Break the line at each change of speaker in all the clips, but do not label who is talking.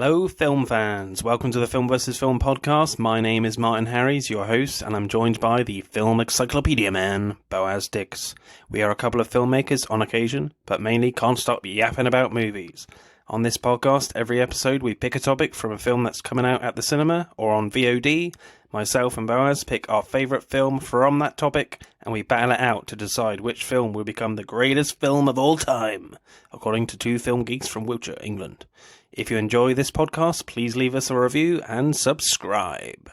Hello, film fans. Welcome to the Film vs. Film podcast. My name is Martin Harries, your host, and I'm joined by the film encyclopedia man, Boaz Dix. We are a couple of filmmakers on occasion, but mainly can't stop yapping about movies. On this podcast, every episode we pick a topic from a film that's coming out at the cinema or on VOD. Myself and Boaz pick our favourite film from that topic, and we battle it out to decide which film will become the greatest film of all time, according to two film geeks from Wiltshire, England. If you enjoy this podcast, please leave us a review and subscribe.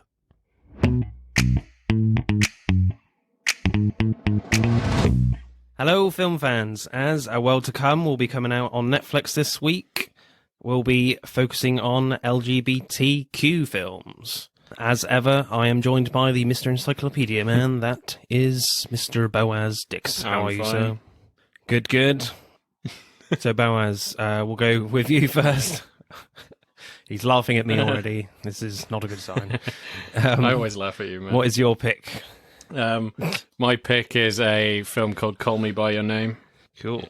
Hello, film fans. As A World to Come will be coming out on Netflix this week, we'll be focusing on LGBTQ films. As ever, I am joined by the Mr. Encyclopedia man. That is Mr. Boaz Dix. How are you, sir? Good. So, Boaz, we'll go with you first. He's laughing at me already. This is not a good sign.
I always laugh at you, man.
What is your pick?
My pick is a film called Call Me By Your Name.
Cool.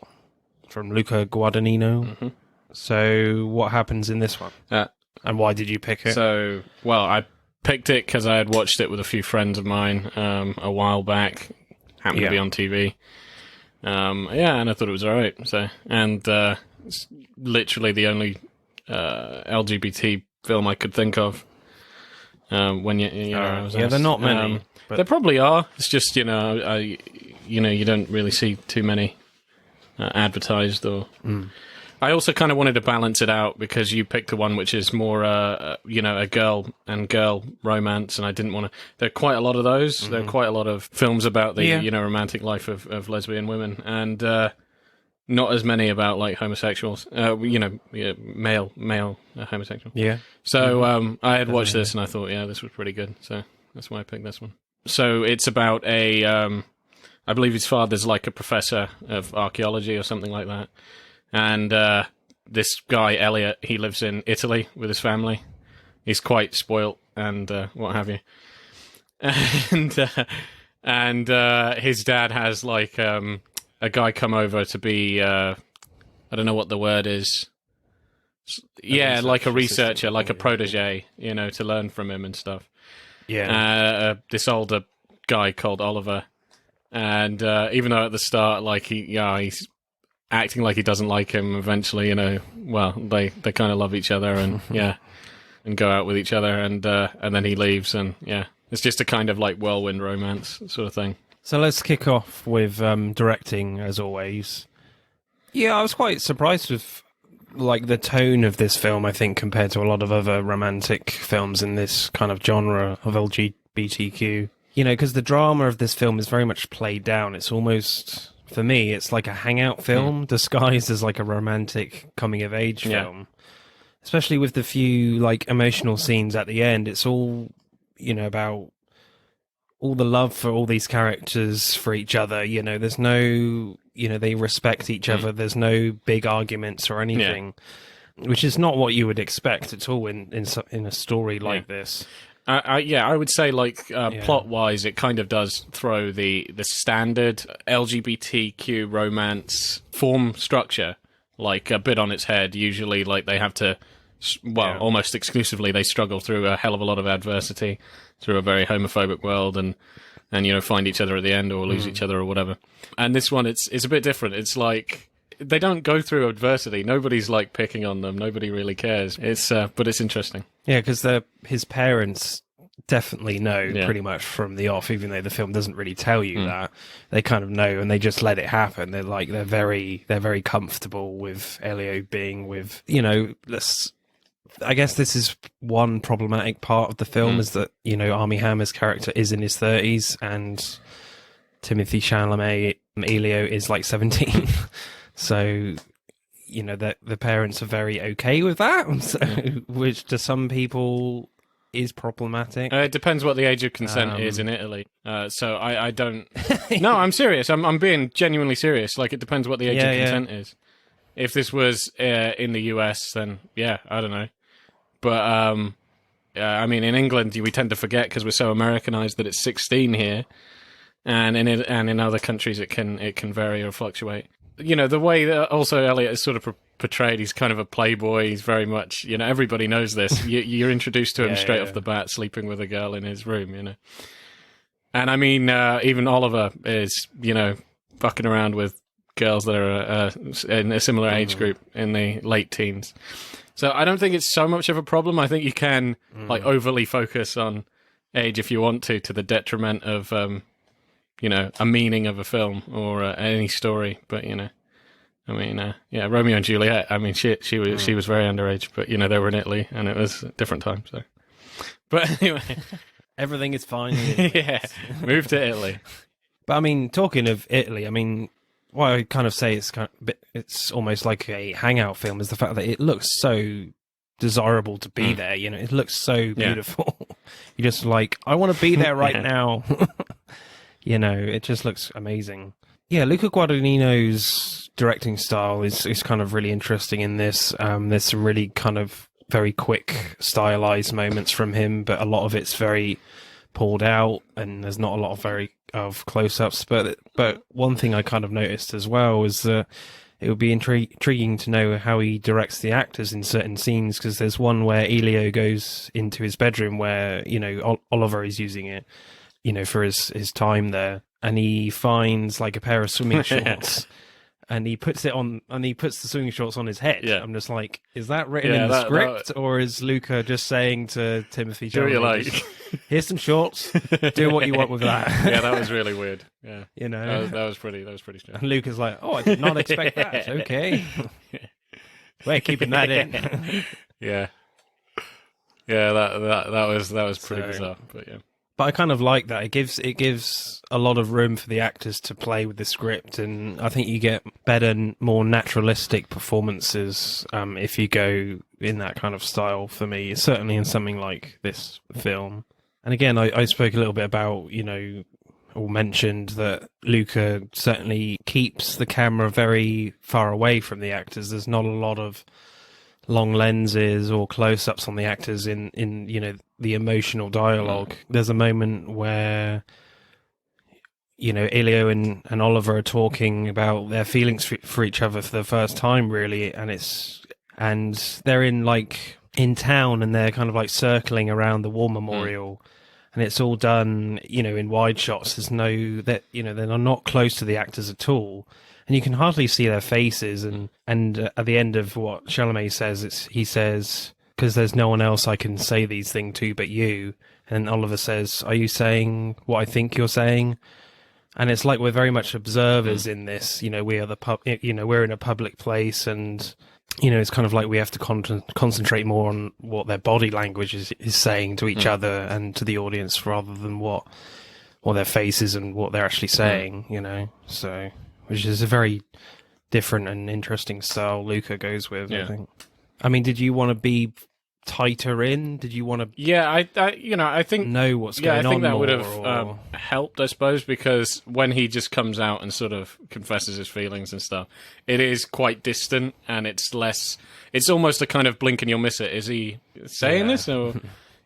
From Luca Guadagnino.
Mm-hmm.
So, what happens in this one? And why did you pick it?
I picked it because I had watched it with a few friends of mine a while back. Happened to be on TV. And I thought it was alright. It's literally the only LGBT film I could think of. They're not many. But there probably are. It's just you don't really see too many advertised or. I also kind of wanted to balance it out because you picked the one which is more, a girl and girl romance, and I didn't want to. There are quite a lot of those. Mm-hmm. There are quite a lot of films about the romantic life of lesbian women, and not as many about like homosexuals. Male homosexual. Yeah. So I had watched this and I thought, this was pretty good. So that's why I picked this one. So it's about I believe his father's like a professor of archaeology or something like that. And this guy, Elliot, he lives in Italy with his family. He's quite spoilt and what have you. And his dad has like a guy come over to be, I don't know what the word is. Like a researcher, like a protege, to learn from him and stuff. Yeah. This older guy called Oliver. And even though at the start, like he's acting like he doesn't like him, eventually, they kind of love each other and and go out with each other, and then he leaves, and it's just a kind of like whirlwind romance sort of thing.
So let's kick off with directing, as always. I was quite surprised with like the tone of this film, I think, compared to a lot of other romantic films in this kind of genre of LGBTQ. Because the drama of this film is very much played down. It's almost, for me, it's like a hangout film disguised as like a romantic coming-of-age film. Especially with the few like emotional scenes at the end. It's all, about all the love for all these characters for each other. There's no, they respect each other. There's no big arguments or anything, which is not what you would expect at all in a story like this. I would say, plot-wise, it kind of does throw the standard LGBTQ romance form structure, like, a bit on its head. Usually, like, they have to, almost exclusively, they struggle through a hell of a lot of adversity, through a very homophobic world, and find each other at the end, or lose each other, or whatever. And this one, it's a bit different. It's like, they don't go through adversity. Nobody's, like, picking on them. Nobody really cares. But it's interesting. Yeah, because his parents definitely know pretty much from the off, even though the film doesn't really tell you that. They kind of know, and they just let it happen. They're very comfortable with Elio being with, I guess this is one problematic part of the film is that, Armie Hammer's character is in his 30s and Timothy Chalamet, Elio, is like 17. So, the parents are very okay with that, so, which to some people is problematic.
It depends what the age of consent is in Italy. So I don't... No, I'm serious. I'm being genuinely serious. Like, it depends what the age of consent is. If this was in the US, then, I don't know. But, I mean, in England, we tend to forget because we're so Americanized that it's 16 here. And in other countries, it can vary or fluctuate. the way that also Elliot is sort of portrayed, he's kind of a playboy. He's very much, everybody knows this. You're introduced to him straight off the bat, sleeping with a girl in his room, And I mean, even Oliver is, fucking around with girls that are in a similar age group in the late teens. So I don't think it's so much of a problem. I think you can overly focus on age if you want to the detriment of, a meaning of a film or any story. But Romeo and Juliet. I mean, she was very underage, but they were in Italy and it was a different time. So, but anyway,
everything is fine.
Yeah, move to Italy.
But I mean, talking of Italy, I mean, what I kind of say it's almost like a hangout film is the fact that it looks so desirable to be there. It looks so beautiful. You're just like, I want to be there right now. It just looks amazing. Yeah, Luca Guadagnino's directing style is kind of really interesting in this. There's some really kind of very quick stylized moments from him, but a lot of it's very pulled out, and there's not a lot of close-ups. But one thing I kind of noticed as well is that it would be intriguing to know how he directs the actors in certain scenes, because there's one where Elio goes into his bedroom where Oliver is using it, for his time there, and he finds like a pair of swimming shorts. And he puts it on, and he puts the swimming shorts on his head. Yeah. I'm just like, is that written in the script, or is Luca just saying to Timothy Chalamet,
"Do what you like?
Here's some shorts. Do what you want with that."
Yeah, that was really weird. Yeah, that was pretty strange.
And Luca's like, "Oh, I did not expect that. Okay, we're keeping that in."
Yeah, that was pretty bizarre, but yeah.
But I kind of like that. It gives a lot of room for the actors to play with the script, and I think you get better, more naturalistic performances if you go in that kind of style. For me, certainly in something like this film. And again, I spoke a little bit about, or mentioned that Luca certainly keeps the camera very far away from the actors. There's not a lot of long lenses or close-ups on the actors in the emotional dialogue. There's a moment where Elio and Oliver are talking about their feelings for each other for the first time, really, and they're in town, and they're kind of like circling around the war memorial, and it's all done in wide shots. There's they're not close to the actors at all. And you can hardly see their faces. And at the end of what Chalamet says, he says, "Because there's no one else I can say these things to but you." And Oliver says, "Are you saying what I think you're saying?" And it's like we're very much observers in this. We are we're in a public place, and it's kind of like we have to concentrate more on what their body language is saying to each other and to the audience, rather than what their faces and what they're actually saying. So. Which is a very different and interesting style Luca goes with, I think. I mean, did you want to be tighter in? Did you want to?
Yeah, I think
know what's going on.
I think that would have helped, I suppose, because when he just comes out and sort of confesses his feelings and stuff, it is quite distant, and it's less. It's almost a kind of blink and you'll miss it. Is he saying this, or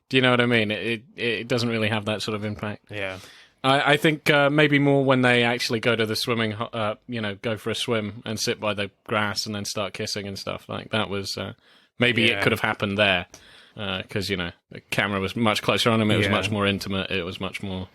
do you know what I mean? It doesn't really have that sort of impact.
Yeah.
I think maybe more when they actually go to the swimming, go for a swim and sit by the grass and then start kissing and stuff. Like that was maybe it could have happened there because the camera was much closer on him. It was much more intimate. It was much more.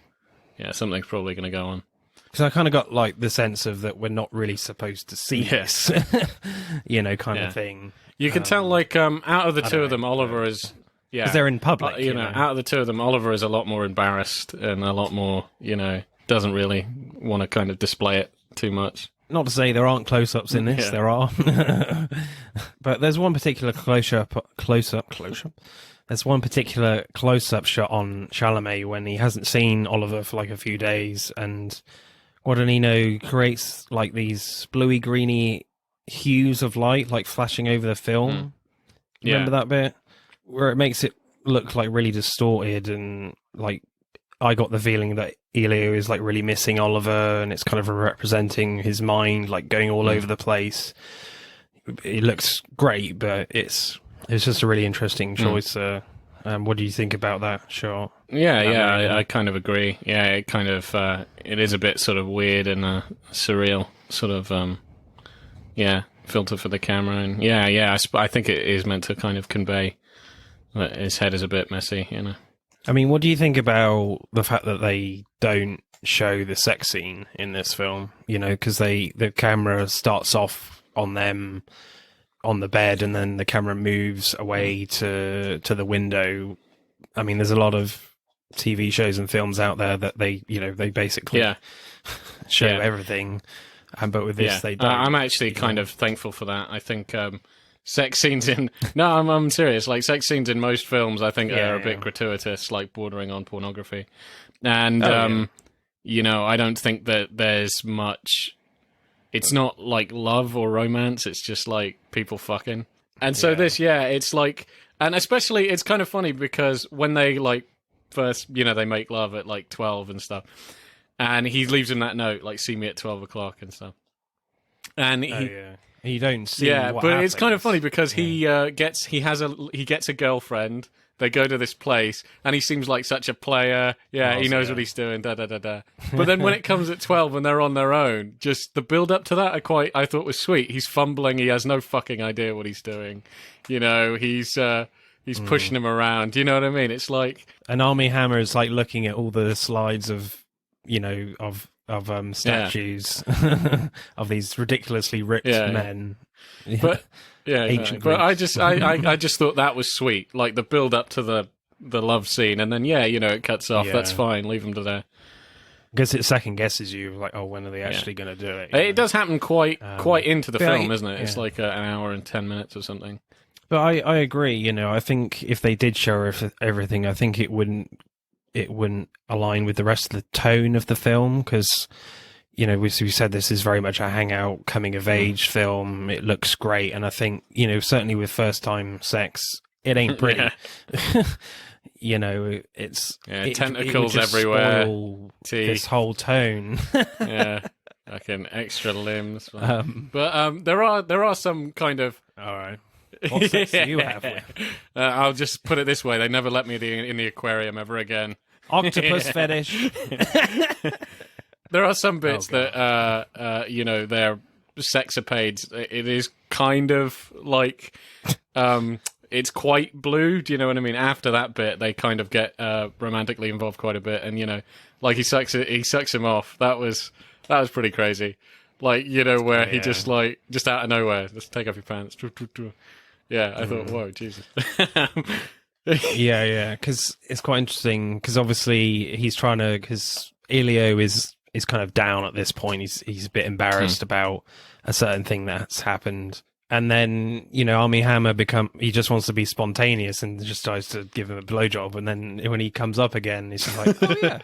Yeah, something's probably going to go on.
Because I kind of got like the sense of that we're not really supposed to see this, kind of thing.
You can tell, like out of the two of them, Oliver is. Yeah,
because they're in public.
Out of the two of them, Oliver is a lot more embarrassed and a lot more, doesn't really want to kind of display it too much.
Not to say there aren't close-ups in this, there are. But there's one particular close-up. There's one particular close-up shot on Chalamet when he hasn't seen Oliver for like a few days, and Guadagnino creates like these bluey-greeny hues of light, like flashing over the film. Remember that bit? Where it makes it look like really distorted, and like I got the feeling that Elio is like really missing Oliver, and it's kind of representing his mind like going all over the place. It looks great, but it's just a really interesting choice. What do you think about that shot?
I kind of agree. Yeah, it kind of it is a bit sort of weird and surreal, sort of filter for the camera, and I think it is meant to kind of convey that his head is a bit messy, you know.
I mean, what do you think about the fact that they don't show the sex scene in this film? You know, because the camera starts off on them on the bed, and then the camera moves away to the window. I mean, there's a lot of TV shows and films out there that they basically show everything, but with this they don't.
I'm actually kind of thankful for that. I think sex scenes in I'm serious. Like sex scenes in most films, I think are a bit gratuitous, like bordering on pornography, and I don't think that there's much. It's not like love or romance. It's just like people fucking. And so it's like, and especially it's kind of funny because when they like first, they make love at like 12 and stuff, and he leaves him that note like, see me at 12 o'clock and stuff. And
you don't see.
Yeah,
what
but
happens.
it's kind of funny because he gets a girlfriend. They go to this place, and he seems like such a player. Yeah, he knows what he's doing. Da da da da. But then when it comes at 12 and they're on their own, just the build up to that, I thought was sweet. He's fumbling. He has no fucking idea what he's doing. He's pushing him around. You know what I mean? It's like,
and Armie Hammer is like looking at all the slides of statues of these ridiculously ripped men.
But but I just thought that was sweet, like the build up to the love scene, and then it cuts off. That's fine, leave them to there.
Because it second guesses you, like, oh, when are they actually going to do it?
It does happen quite into the film, isn't it? It's like an hour and 10 minutes or something.
But I agree. I think if they did show everything, I think it wouldn't align with the rest of the tone of the film, because we said this is very much a hangout coming of age film. It looks great, and I think certainly with first time sex, it ain't pretty. It's
tentacles
it
everywhere.
This whole tone.
Like an extra limbs. But there are some kind of
all right. What sex do you have with?
I'll just put it this way: they never let me in the aquarium ever again.
Octopus fetish.
There are some bits that they're sexapades. It is kind of like it's quite blue. Do you know what I mean? After that bit, they kind of get romantically involved quite a bit, and like he sucks him off. That was pretty crazy. Like where he just out of nowhere, just take off your pants. Yeah, I thought, whoa, Jesus.
Because it's quite interesting. Because obviously he's trying to. Because Elio is kind of down at this point. He's a bit embarrassed about a certain thing that's happened. And then, Armie Hammer he just wants to be spontaneous and just tries to give him a blowjob. And then when he comes up again, he's just like, oh yeah,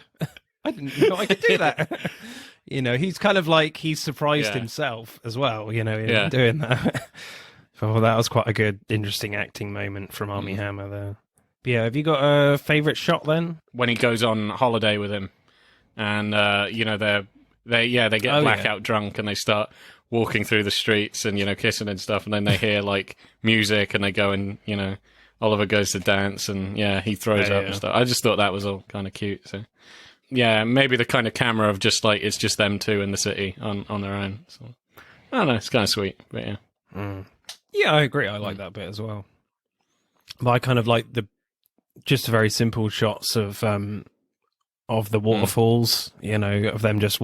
I didn't know I could do that. He's kind of like, he's surprised himself as well, in doing that. So that was quite a good, interesting acting moment from Armie Hammer there. But yeah, have you got a favourite shot then?
When he goes on holiday with him. And they get blackout drunk, and they start walking through the streets and kissing and stuff, and then they hear like music, and they go and Oliver goes to dance, and he throws up and stuff. I just thought that was all kind of cute. So maybe the kind of camera of just like it's just them two in the city on their own. So I don't know, it's kind of sweet, but
I agree. I like that bit as well. But I kind of like just very simple shots of the waterfalls, of them just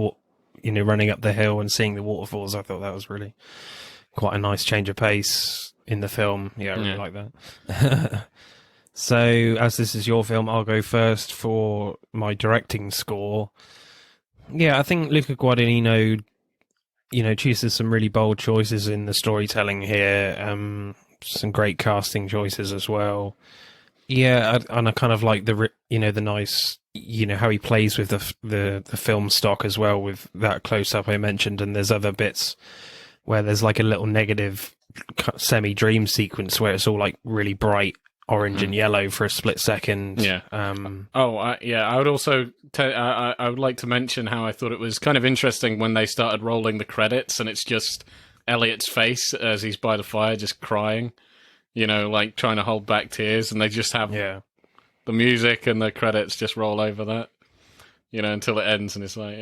running up the hill and seeing the waterfalls. I thought that was really quite a nice change of pace in the film. Yeah, I really like that. So, as this is your film, I'll go first for my directing score. Yeah, I think Luca Guadagnino, chooses some really bold choices in the storytelling here. Some great casting choices as well. Yeah, and I kind of like the nice, how he plays with the film stock as well, with that close up I mentioned, and there's other bits where there's like a little negative semi-dream sequence where it's all like really bright orange and yellow for a split second.
Yeah. I would also I would like to mention how I thought it was kind of interesting when they started rolling the credits, and it's just Elliot's face as he's by the fire, just crying. Like trying to hold back tears, and they just have the music and the credits just roll over that, until it ends, and it's like,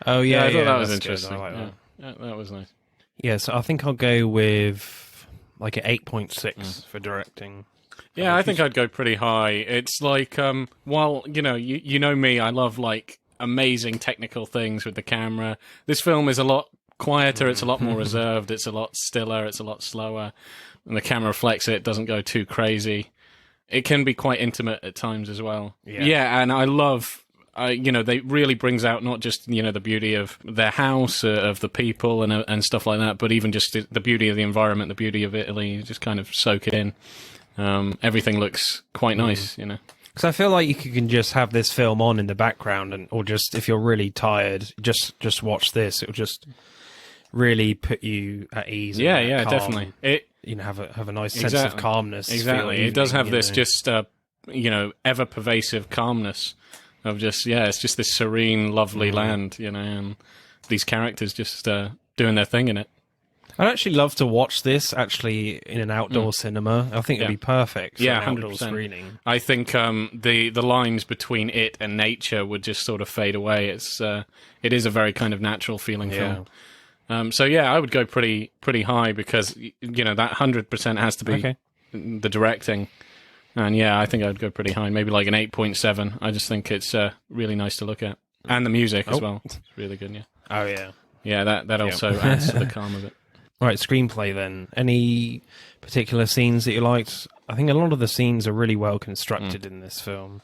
I thought that was interesting. I like that. That was nice.
Yeah, so I think I'll go with like an 8.6 for directing.
Yeah, I think I'd go pretty high. It's like, while, you know me, I love, like, amazing technical things with the camera. This film is a lot quieter, it's a lot more reserved, it's a lot stiller, it's a lot slower, and the camera reflects it, it doesn't go too crazy. It can be quite intimate at times as well. Yeah, and I love... they really brings out not just the beauty of their house, of the people, and stuff like that, but even just the beauty of the environment, the beauty of Italy. You just kind of soak it in. Everything looks quite nice,
Because I feel like you can just have this film on in the background, or just if you're really tired, just watch this. It'll just really put you at ease.
Yeah,
calm,
definitely. It
have a nice sense of calmness.
Exactly, it does have this just ever pervasive calmness. Of just, it's just this serene, lovely land, and these characters just doing their thing in it.
I'd actually love to watch this in an outdoor cinema. I think it'd be perfect for an outdoor 100%. Screening.
I think the lines between it and nature would just sort of fade away. It is a very kind of natural feeling film. I would go pretty high because that 100% has to be the directing. And I think I'd go pretty high, maybe like an 8.7. I just think it's really nice to look at. And the music as well. It's really good, yeah.
Oh, yeah.
Yeah, that also adds to the calm of it.
All right, screenplay then. Any particular scenes that you liked? I think a lot of the scenes are really well constructed in this film.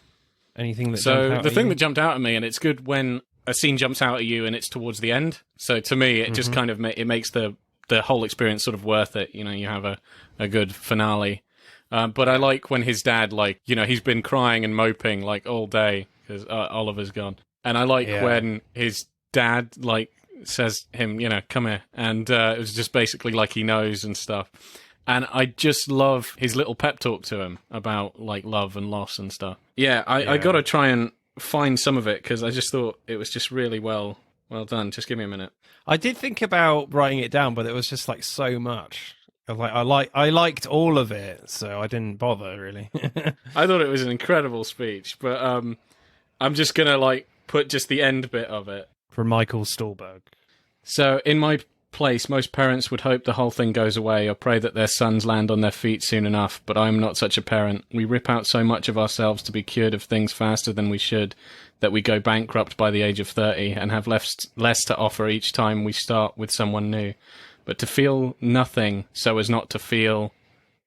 Anything that jumped out
the
at
thing
you?
that jumped out at me, and it's good when a scene jumps out at you and it's towards the end. So to me, it just kind of it makes the whole experience sort of worth it. You have a good finale. But I like when his dad, he's been crying and moping, all day because Oliver's gone. And I like when his dad, says him, come here. And it was just basically he knows and stuff. And I just love his little pep talk to him about, love and loss and stuff. I got to try and find some of it because I just thought it was just really well done. Just give me a minute.
I did think about writing it down, but it was just, so much. I liked all of it, so I didn't bother really.
I thought it was an incredible speech, but I'm just gonna put just the end bit of it
from Michael Stolberg.
So, in my place, most parents would hope the whole thing goes away or pray that their sons land on their feet soon enough. But I am not such a parent. We rip out so much of ourselves to be cured of things faster than we should that we go bankrupt by the age of 30 and have less to offer each time we start with someone new. But to feel nothing so as not to feel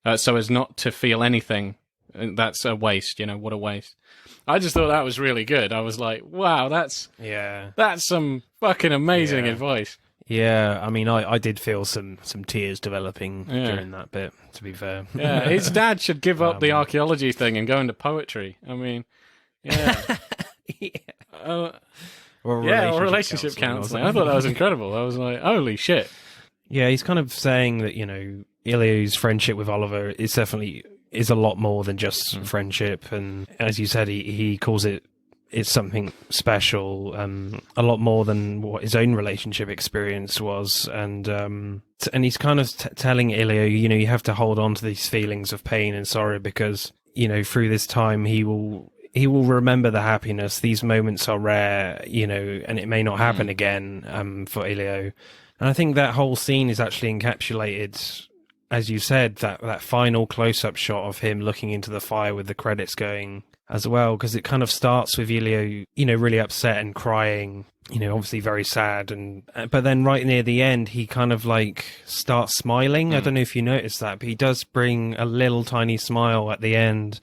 anything, that's a waste, what a waste. I just thought that was really good. I was like, wow, that's some fucking amazing advice.
Yeah, I mean, I did feel some tears developing during that bit, to be fair.
Yeah, his dad should give up the archaeology thing and go into poetry. I mean, yeah. Or relationship counseling. I thought that was incredible. I was like, holy shit.
Yeah, he's kind of saying that, Ilio's friendship with Oliver is a lot more than just friendship. And as you said, he calls it's something special, a lot more than what his own relationship experience was. And he's kind of telling Ilio, you have to hold on to these feelings of pain and sorrow because, through this time he will remember the happiness. These moments are rare, and it may not happen again for Ilio. And I think that whole scene is actually encapsulated, as you said, that final close-up shot of him looking into the fire with the credits going as well, because it kind of starts with Ilio, really upset and crying, obviously very sad. But then right near the end, he kind of starts smiling. I don't know if you noticed that, but he does bring a little tiny smile at the end.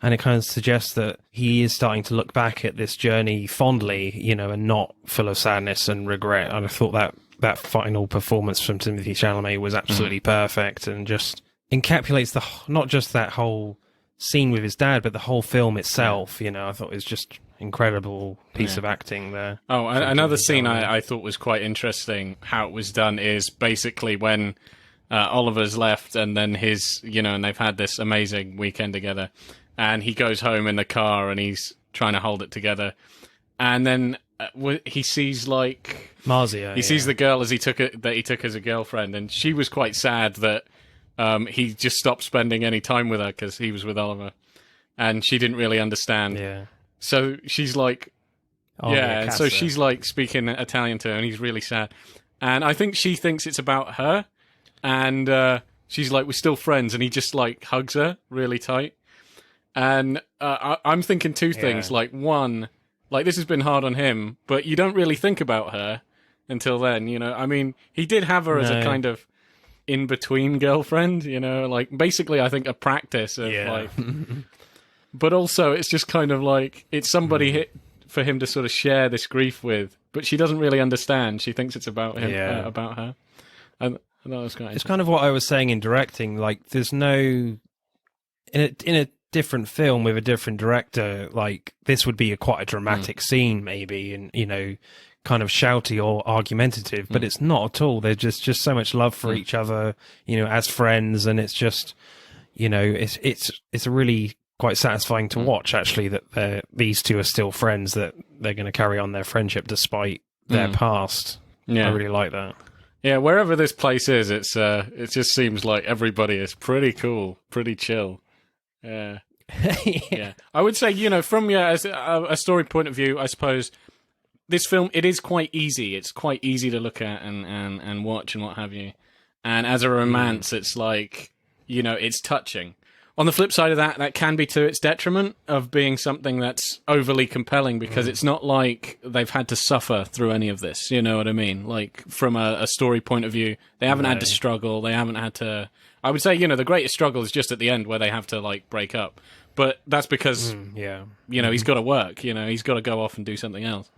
And it kind of suggests that he is starting to look back at this journey fondly, and not full of sadness and regret. And I thought that final performance from Timothée Chalamet was absolutely perfect and just encapsulates not just that whole scene with his dad, but the whole film itself. I thought it was just incredible piece of acting there.
Oh, another scene I thought was quite interesting, how it was done, is basically when Oliver's left and then and they've had this amazing weekend together. And he goes home in the car and he's trying to hold it together. And then he sees
Marzia.
He sees the girl that he took as a girlfriend, and she was quite sad that he just stopped spending any time with her because he was with Oliver, and she didn't really understand.
Yeah.
So she's like, and so she's speaking Italian to her, and he's really sad. And I think she thinks it's about her. And she's like, we're still friends. And he just, like, hugs her really tight. And I'm thinking two things. Like, one, like, this has been hard on him, but you don't really think about her until then, you know? I mean, he did have her as a kind of in-between girlfriend, you know? Like, basically, I think a practice of, like... But also, it's just kind of like, it's somebody for him to sort of share this grief with, but she doesn't really understand. She thinks it's about him, about her. And that was kind of...
It's kind of what I was saying in directing. Like, there's no... In a different film with a different director, like, this would be quite a dramatic scene, maybe, and, you know, kind of shouty or argumentative, but it's not at all. There's just so much love for each other, you know, as friends, and it's just, you know, it's a really quite satisfying to watch, actually, that these two are still friends, that they're going to carry on their friendship despite their past. I really like that.
Yeah, wherever this place is, it just seems like everybody is pretty cool, pretty chill. Yeah. Yeah. I would say, you know, from as a story point of view, I suppose this film, it is quite easy. It's quite easy to look at and watch and what have you. And as a romance, it's like, you know, it's touching. On the flip side of that, that can be to its detriment of being something that's overly compelling, because it's not like they've had to suffer through any of this. You know what I mean? Like, from a story point of view, they haven't had to struggle. They haven't had to... I would say, you know, the greatest struggle is just at the end where they have to, like, break up. But that's because, you know, he's got to work. You know, he's got to go off and do something else.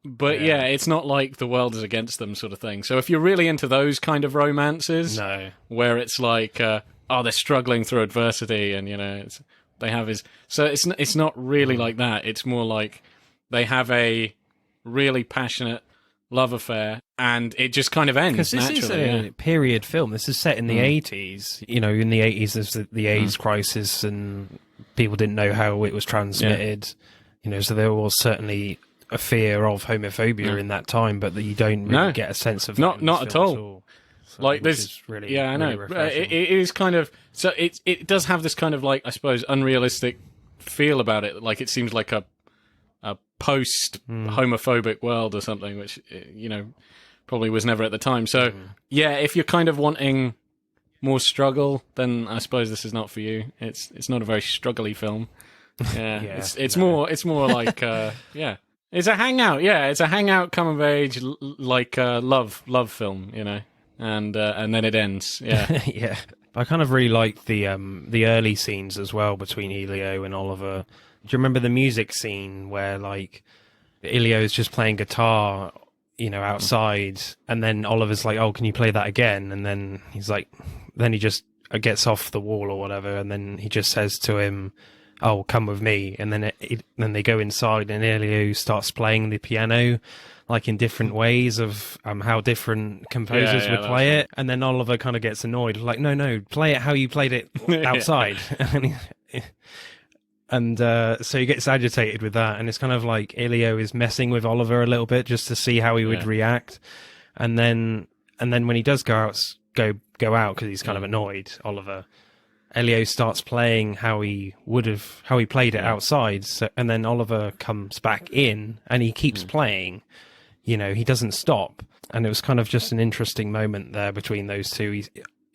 But, yeah, it's not like the world is against them sort of thing. So if you're really into those kind of romances, where it's like... they're struggling through adversity, and, you know, they have his... So it's not really like that. It's more like they have a really passionate love affair, and it just kind of ends naturally.
Because this is a period film. This is set in the 80s. You know, in the 80s, there's the AIDS crisis, and people didn't know how it was transmitted. You know, so there was certainly a fear of homophobia in that time, but that you don't really get a sense of
not at all.
So,
like this,
really,
I know.
Really
it is kind of so. It does have this kind of, like, I suppose, unrealistic feel about it. Like, it seems like a post homophobic world or something, which, you know, probably was never at the time. So yeah, if you're kind of wanting more struggle, then I suppose this is not for you. It's not a very struggly film. Yeah, it's more like it's a hangout. Yeah, it's a hangout, come of age, like love film, you know. And then it ends. Yeah.
Yeah. I kind of really like the early scenes as well between Elio and Oliver. Do you remember the music scene where, like, Elio is just playing guitar, you know, outside, and then Oliver's like, "Oh, can you play that again?" And then he's like, then he just gets off the wall or whatever, and then he just says to him, "Oh, come with me." And then then they go inside, and Elio starts playing the piano, like, in different ways of how different composers would play it. And then Oliver kind of gets annoyed, like, no, play it how you played it outside. And so he gets agitated with that, and it's kind of like Elio is messing with Oliver a little bit just to see how he would react. And then when he does go out because he's kind of annoyed, Oliver, Elio starts playing how he played it outside. So, and then Oliver comes back in, and he keeps playing. You know, he doesn't stop. And it was kind of just an interesting moment there between those two.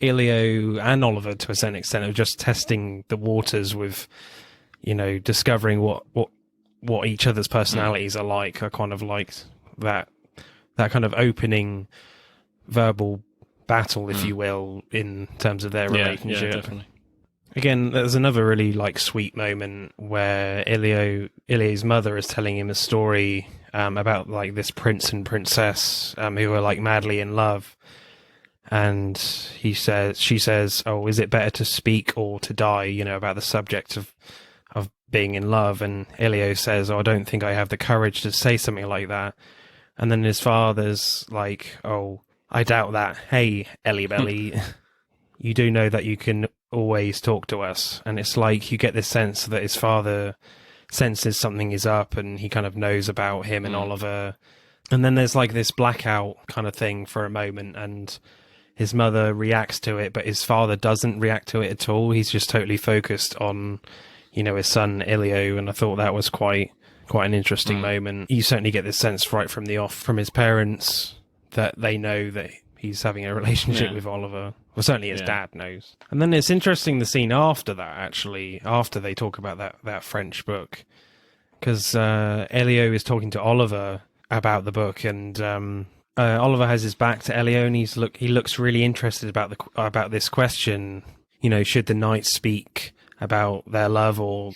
Elio and Oliver, to a certain extent, are just testing the waters with, you know, discovering what each other's personalities are like. I kind of liked that kind of opening verbal battle, if you will, in terms of their relationship.
Yeah, definitely.
Again, there's another really, like, sweet moment where Ilya's mother is telling him a story about, like, this prince and princess who are, like, madly in love, and she says, "Oh, is it better to speak or to die?" You know, about the subject of being in love, and Ilya says, "Oh, I don't think I have the courage to say something like that." And then his father's like, "Oh, I doubt that. Hey, Ellie Belly, you do know that you can always talk to us." And it's like you get this sense that his father senses something is up, and he kind of knows about him and Oliver. And then there's like this blackout kind of thing for a moment, and his mother reacts to it, but his father doesn't react to it at all. He's just totally focused on, you know, his son Ilya, and I thought that was quite an interesting moment. You certainly get this sense right from the off from his parents that they know that he's having a relationship with Oliver. Well, certainly his dad knows. And then it's interesting the scene after that, actually, after they talk about that French book, because Elio is talking to Oliver about the book, and Oliver has his back to Elio, and he looks really interested about this question. You know, should the knight speak about their love, or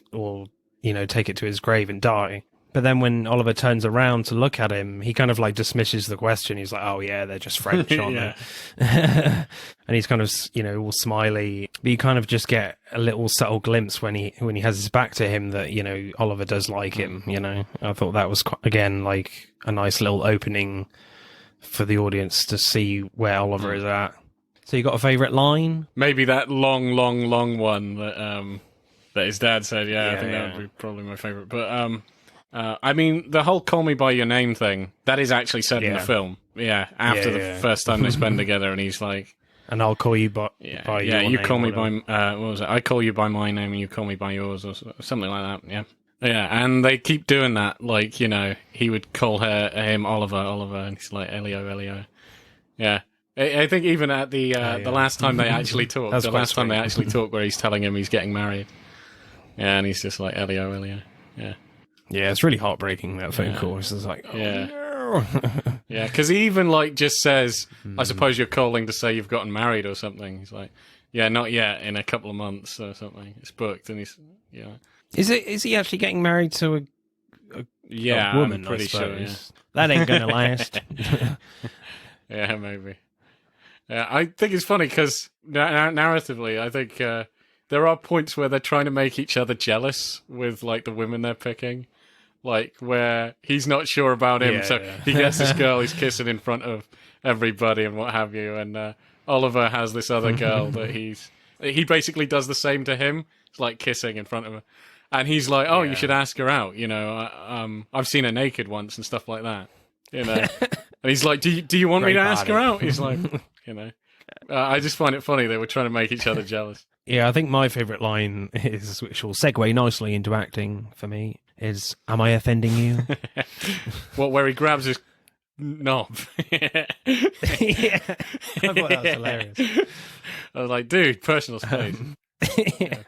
you know, take it to his grave and die? But then when Oliver turns around to look at him, he kind of like dismisses the question. He's like, "Oh yeah, they're just French, aren't they?" And he's kind of, you know, all smiley. But you kind of just get a little subtle glimpse when he has his back to him that, you know, Oliver does like him. You know, I thought that was again like a nice little opening for the audience to see where Oliver is at. So you got a favourite line?
Maybe that long one that his dad said. Yeah, I think that would be probably my favourite. But I mean, the whole "call me by your name" thing, that is actually said in the film. Yeah, after the first time they spend together, and he's like,
"And I'll call you by your name."
You call me by what was it? I call you by my name, and you call me by yours, or something like that. Yeah, and they keep doing that. Like, you know, he would call him Oliver, and he's like Elio. Yeah. I think even at the last time they actually talked, time they actually talked, where he's telling him he's getting married, and he's just like Elio, yeah.
Yeah, it's really heartbreaking, that phone call. It's just like, no.
Yeah, because he even like just says, "I suppose you're calling to say you've gotten married or something." He's like, "Yeah, not yet. In a couple of months or something. It's booked." And he's
Is he actually getting married to a woman?
I'm pretty sure. Yeah.
That ain't gonna last.
Yeah, maybe. Yeah, I think it's funny because narratively, I think there are points where they're trying to make each other jealous with like the women they're picking. Like, where he's not sure about him, he gets this girl he's kissing in front of everybody and what have you, and Oliver has this other girl that he basically does the same to him. It's like kissing in front of her, and he's like, "Oh, you should ask her out." You know, I've seen her naked once and stuff like that. You know, and he's like, "Do you want me to ask her out?" He's like, you know, I just find it funny they were trying to make each other jealous.
Yeah, I think my favourite line is, which will segue nicely into acting for me, is, "Am I offending you?"
Where he grabs his knob.
Yeah, I thought that was hilarious.
I was like, dude, personal space.
Yeah.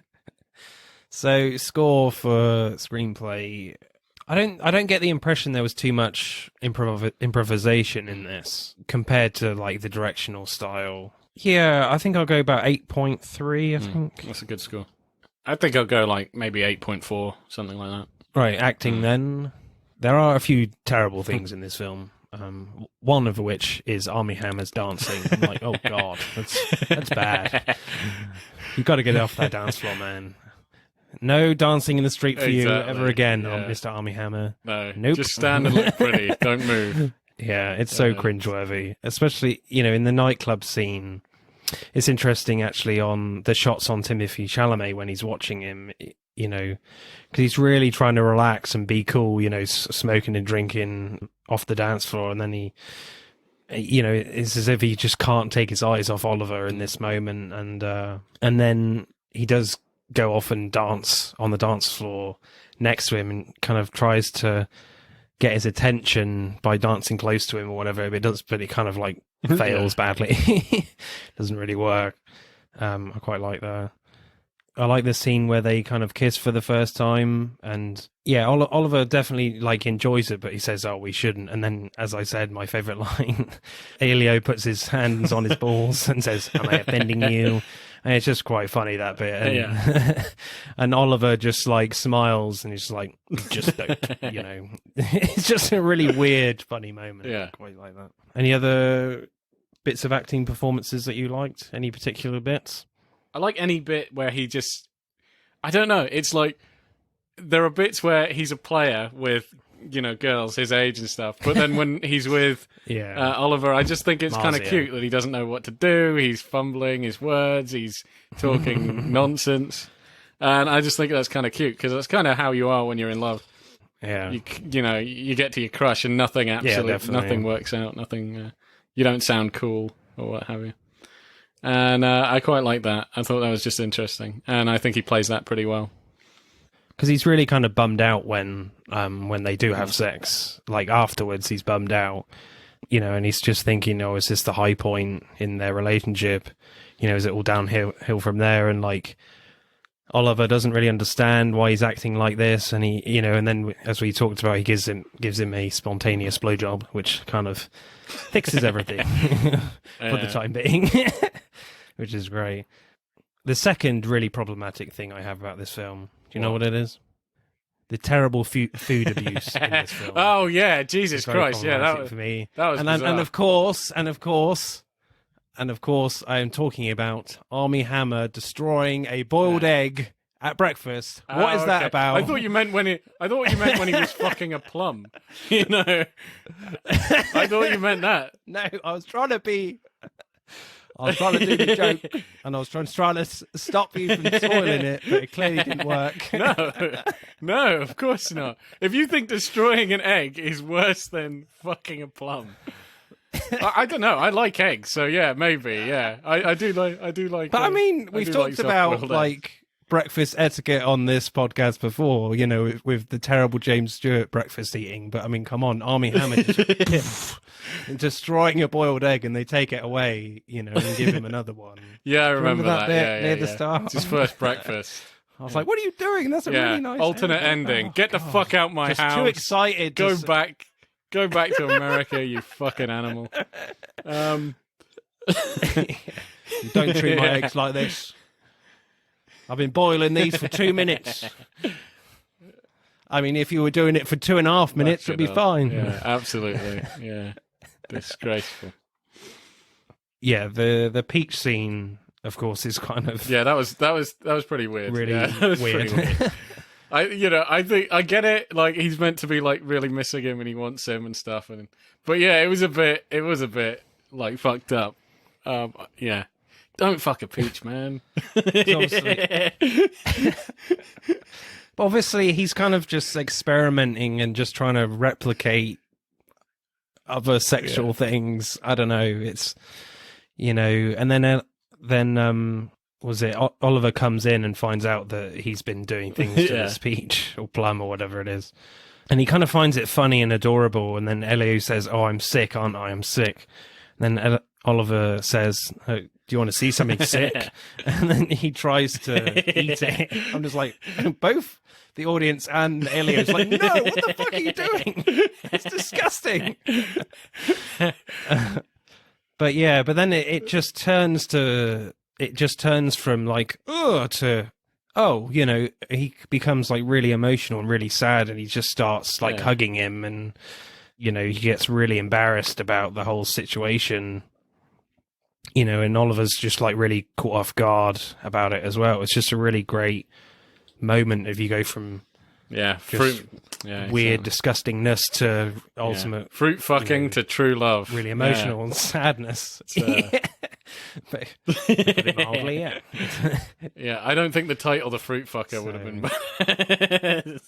So, score for screenplay. I don't get the impression there was too much improvisation in this compared to like the directional style. Yeah, I think I'll go about 8.3, I think.
That's a good score. I think I'll go like maybe 8.4, something like that.
Right, acting then. There are a few terrible things in this film. One of which is Armie Hammer's dancing. I'm like, oh god, that's bad. You've got to get off that dance floor, man. No dancing in the street for you ever again, Mr. Armie Hammer.
No,
nope.
Just stand and look pretty. Don't move.
Yeah, it's so cringeworthy. Especially, you know, in the nightclub scene. It's interesting, actually, on the shots on Timothée Chalamet when he's watching him, you know, because he's really trying to relax and be cool, you know, smoking and drinking off the dance floor. And then he, you know, it's as if he just can't take his eyes off Oliver in this moment. And then he does go off and dance on the dance floor next to him and kind of tries to get his attention by dancing close to him or whatever, but it kind of like fails badly. Doesn't really work. I quite like that. I like the scene where they kind of kiss for the first time, and yeah, Oliver definitely like enjoys it, but he says, "Oh, we shouldn't." And then, as I said, my favorite line, Elio puts his hands on his balls and says, "Am I offending you?" And it's just quite funny, that bit. And, and Oliver just like smiles and he's like, "Just don't," you know. It's just a really weird, funny moment.
Yeah,
I quite like that. Any other bits of acting performances that you liked? Any particular bits?
I like any bit where he just, I don't know, it's like, there are bits where he's a player with, you know, girls his age and stuff, but then when he's with Oliver, I just think it's kind of cute that he doesn't know what to do, he's fumbling his words, he's talking nonsense, and I just think that's kind of cute, because that's kind of how you are when you're in love.
Yeah.
You know, you get to your crush and nothing nothing works out, nothing, you don't sound cool, or what have you. And I quite like that. I thought that was just interesting, and I think he plays that pretty well.
Because he's really kind of bummed out when they do have sex. Like afterwards, he's bummed out, You know, and he's just thinking, oh, is this the high point in their relationship? You know, is it all downhill from there? And like, Oliver doesn't really understand why he's acting like this, and he, you know, and then as we talked about, he gives him a spontaneous blowjob, which kind of fixes everything for the time being, which is great. The second really problematic thing I have about this film, do you know what it is? The terrible food abuse in this film.
Oh yeah, Jesus Christ, yeah, that was
for me.
That was
and of course, I am talking about Armie Hammer destroying a boiled egg at breakfast. What is that about?
I thought you meant when he was fucking a plum. You know, I thought you meant that.
No, I was trying to do the joke, and I was trying to stop you from spoiling it, but it clearly didn't work.
No, of course not. If you think destroying an egg is worse than fucking a plum, I don't know. I like eggs, so yeah, maybe. Yeah, I do like.
But I mean, we've talked about like breakfast etiquette on this podcast before, you know, with the terrible James Stewart breakfast eating. But I mean, come on, Armie Hammer destroying a boiled egg, and they take it away, you know, and give him another one.
Yeah, I remember that.
Near the start.
It's his first breakfast.
I was like, "What are you doing? That's a really nice
alternate ending. Get the fuck out my house.
Too excited.
Go back to America, you fucking animal.
Don't treat my eggs like this. I've been boiling these for 2 minutes. I mean, if you were doing it for 2.5 minutes, it'd be fine.
Yeah, absolutely. Yeah, disgraceful.
Yeah, the peach scene, of course, is kind of
that was pretty weird.
Really
weird.
Pretty weird.
I think I get it. Like, he's meant to be like really missing him and he wants him and stuff. But yeah, it was a bit like fucked up. Yeah. Don't fuck a peach, man.
Obviously, he's kind of just experimenting and just trying to replicate other sexual things. I don't know. It's, you know, and then was it Oliver comes in and finds out that he's been doing things to this peach or plum or whatever it is, and he kind of finds it funny and adorable. And then Elio says, "Oh, I'm sick, aren't I? I'm sick." And then Oliver says, "Oh, do you want to see something sick?" And then he tries to eat it. I'm just like, both the audience and Elio's like, "No, what the fuck are you doing? It's disgusting." But then it just turns from like, to, oh, you know, he becomes like really emotional and really sad, and he just starts like hugging him, and, you know, he gets really embarrassed about the whole situation. You know, and Oliver's just like really caught off guard about it as well. It's just a really great moment if you go from weird disgusting-ness to ultimate
fruit fucking to true love,
really emotional and sadness. But put it mildly,
yeah. I don't think the title "The Fruit Fucker" would have been bad.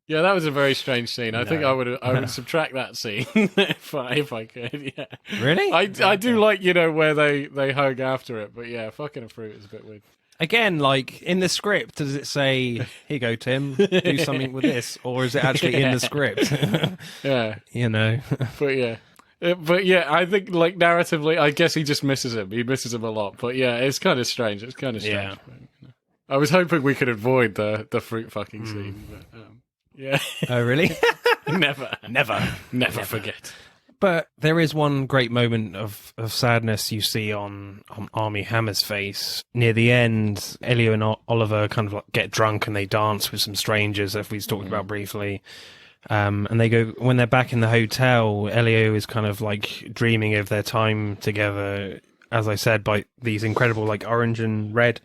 Yeah, that was a very strange scene. I think I would subtract that scene if I could. Yeah,
really.
I do like, you know, where they hug after it, but yeah, fucking a fruit is a bit weird.
Again, like in the script, does it say, "Here you go, Tim, do something with this," or is it actually in the script?
Yeah,
you know.
But yeah, I think like narratively, I guess he just misses him. He misses him a lot. But yeah, it's kind of strange. Yeah. I was hoping we could avoid the fruit fucking scene. But, yeah.
Oh, really?
Never forget.
But there is one great moment of sadness you see on Armie Hammer's face. Near the end, Elio and Oliver kind of like get drunk and they dance with some strangers, as we talked about briefly. And they go, when they're back in the hotel, Elio is kind of like dreaming of their time together, as I said, by these incredible like orange and red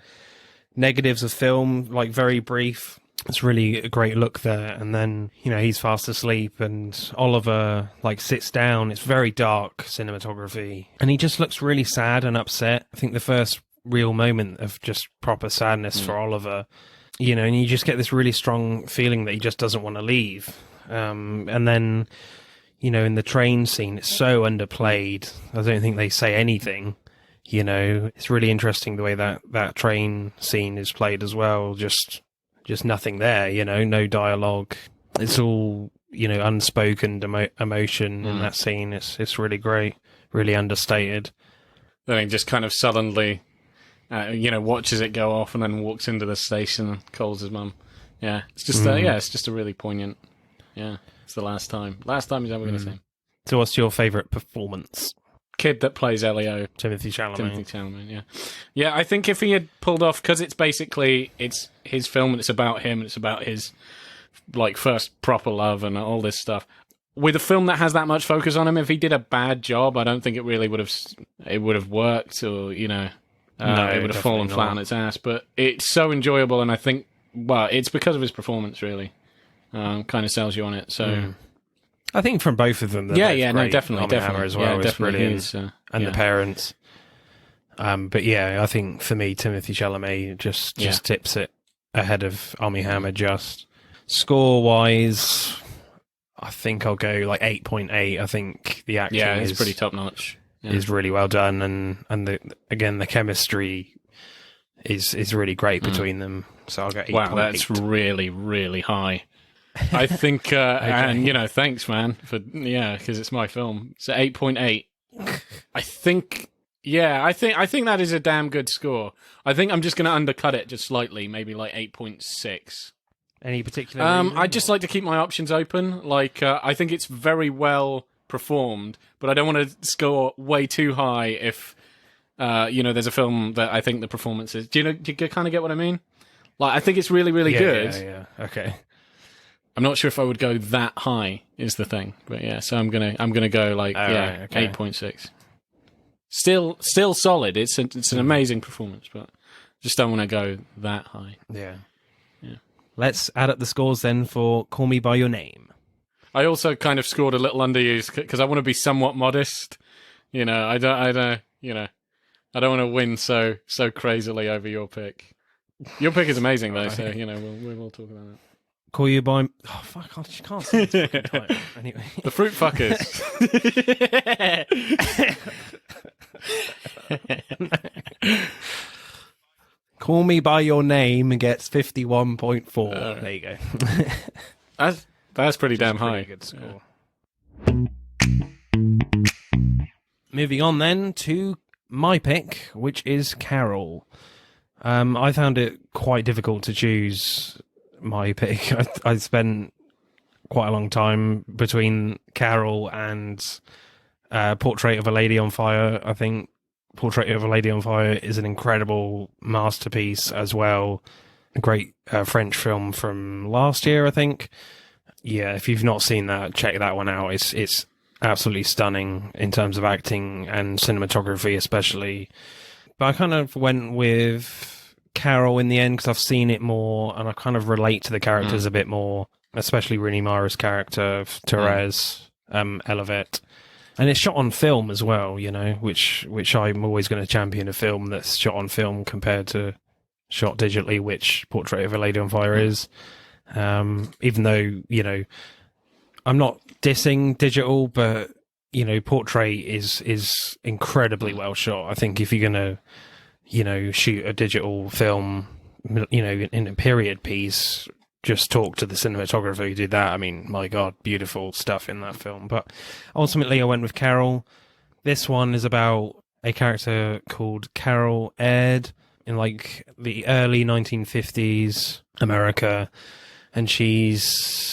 negatives of film, like very brief. It's really a great look there. And then, you know, he's fast asleep and Oliver like sits down. It's very dark cinematography. And he just looks really sad and upset. I think the first real moment of just proper sadness for Oliver, you know, and you just get this really strong feeling that he just doesn't want to leave. And then, you know, in the train scene, it's so underplayed. I don't think they say anything. You know, it's really interesting the way that train scene is played as well. Just nothing there, you know, no dialogue. It's all unspoken emotion in that scene. It's really great, really understated.
Then he just kind of suddenly, watches it go off and then walks into the station and calls his mum. Yeah, it's just it's just a really poignant. Yeah, it's the last time he's ever going to see him.
So, what's your favourite performance?
Kid that plays Leo,
Timothy Chalamet.
Yeah. I think if he had pulled off, because it's his film and it's about him and it's about his first proper love and all this stuff. With a film that has that much focus on him, if he did a bad job, I don't think it really would have worked, or it would have fallen flat on its ass. But it's so enjoyable, and I think it's because of his performance, really. Kind of sells you on it. So.
I think from both of them,
no, definitely
as well. It's brilliant, and the parents. But I think for me, Timothy Chalamet just tips it ahead of Armie Hammer. Just score wise, I think I'll go 8.8. I think the acting
is pretty top notch.
Is really well done, and the chemistry is really great between them. So I'll go 8.8.
Wow, that's really, really high. I think, okay. And thanks, man, because it's my film. So 8.8. I think that is a damn good score. I think I'm just going to undercut it just slightly, maybe 8.6.
Any particular reason?
I just like to keep my options open. I think it's very well performed, but I don't want to score way too high if, there's a film that I think the performance is. Do you kind of get what I mean? I think it's really, really good.
Yeah. Okay.
I'm not sure if I would go that high, is the thing. But so I'm gonna go 8.6. Still solid. It's an amazing performance, but just don't want to go that high.
Yeah. Let's add up the scores then for Call Me by Your Name.
I also kind of scored a little underused because I want to be somewhat modest. I don't want to win so crazily over your pick. Your pick is amazing though, so we'll talk about that.
Call You by... Oh, fuck, I just can't say this fucking title. Anyway.
The Fruit Fuckers.
Call Me by Your Name gets 51.4. There you
go. That's pretty damn high.
Good score. Moving on then to my pick, which is Carol. I found it quite difficult to choose my pick. I spent quite a long time between Carol and Portrait of a Lady on Fire. I think Portrait of a Lady on Fire is an incredible masterpiece as well. A great French film from last year, I think. Yeah, if you've not seen that, check that one out. It's absolutely stunning in terms of acting and cinematography especially. But I kind of went with Carol in the end because I've seen it more and I kind of relate to the characters a bit more, especially Rooney Mara's character, Therese Elevet. And it's shot on film as well, which I'm always going to champion a film that's shot on film compared to shot digitally, which Portrait of a Lady on Fire is. Even though, I'm not dissing digital, but, Portrait is incredibly well shot. I think if you're going to shoot a digital film, in a period piece, just talk to the cinematographer who did that. I mean, my God, beautiful stuff in that film. But ultimately, I went with Carol. This one is about a character called Carol Aird in the early 1950s America. And she's,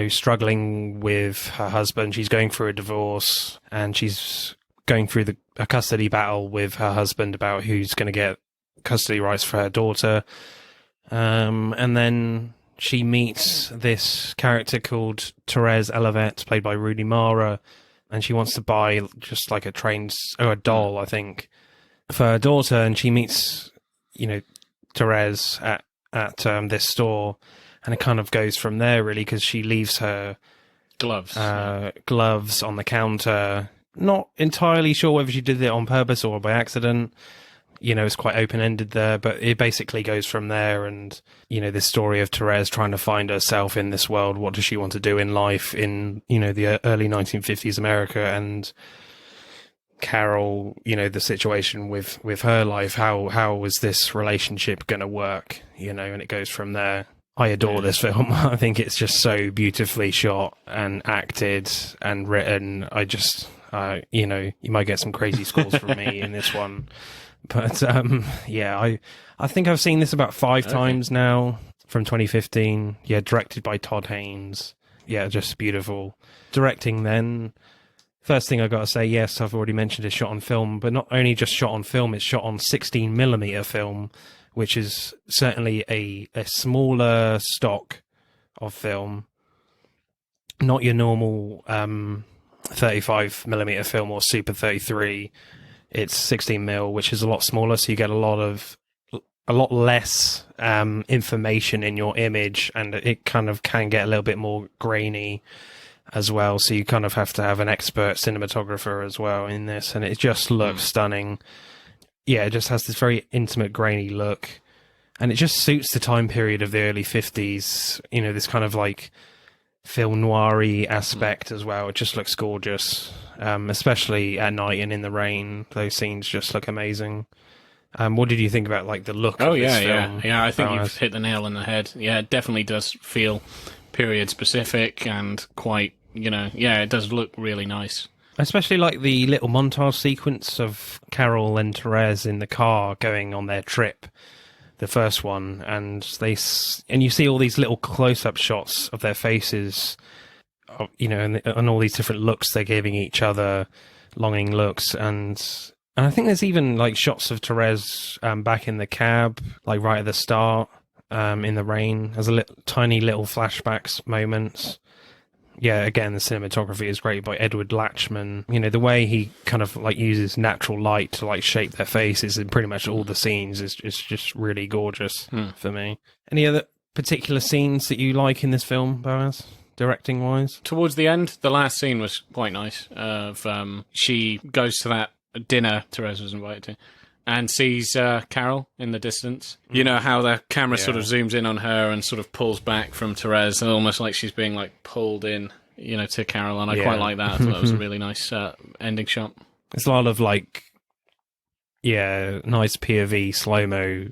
struggling with her husband. She's going through a divorce and she's going through a custody battle with her husband about who's going to get custody rights for her daughter. And then she meets this character called Therese Elevet, played by Rooney Mara, and she wants to buy just a doll, I think, for her daughter. And she meets, Therese at this store, and it kind of goes from there, really, because she leaves her gloves on the counter. Not entirely sure whether she did it on purpose or by accident. It's quite open-ended there, but it basically goes from there. And, this story of Therese trying to find herself in this world. What does she want to do in life in, the early 1950s America? And Carol, the situation with her life. How was this relationship going to work? And it goes from there. I adore this film. I think it's just so beautifully shot and acted and written. I just, you know, you might get some crazy scores from me in this one. But, yeah, I think I've seen this about 5 times now, from 2015. Yeah, directed by Todd Haynes. Yeah, just beautiful. Directing then, first thing I got to say, yes, I've already mentioned it's shot on film, but not only just shot on film, it's shot on 16mm film, which is certainly a smaller stock of film, not your normal 35mm film or Super 33. It's 16mm, which is a lot smaller, so you get a lot less information in your image, and it kind of can get a little bit more grainy as well. So you kind of have to have an expert cinematographer as well in this, and it just looks stunning. Yeah, it just has this very intimate, grainy look, and it just suits the time period of the early 50s. You know, this kind of like film noir-y aspect as well. It just looks gorgeous, especially at night and in the rain. Those scenes just look amazing. What did you think about like the look of this film?
Yeah, I think you've hit the nail on the head. Yeah, it definitely does feel period specific and quite, you know, yeah, it does look really nice.
Especially like the little montage sequence of Carol and Therese in the car going on their trip, the first one, and you see all these little close-up shots of their faces, you know, and all these different looks they're giving each other, longing looks, and I think there's even like shots of Therese back in the cab, like right at the start, in the rain. There's tiny little flashbacks moments. Yeah, again, the cinematography is great by Edward Lachman. You know, the way he kind of like uses natural light to like shape their faces in pretty much all the scenes is just really gorgeous for me. Any other particular scenes that you like in this film, Boaz, directing wise?
Towards the end, the last scene was quite nice. She goes to that dinner Therese was invited to, and sees Carol in the distance. You know how the camera sort of zooms in on her and sort of pulls back from Therese, almost like she's being like pulled in, you know, to Carol, and I quite like that. I thought that was a really nice ending shot.
There's a lot of like, nice POV slow-mo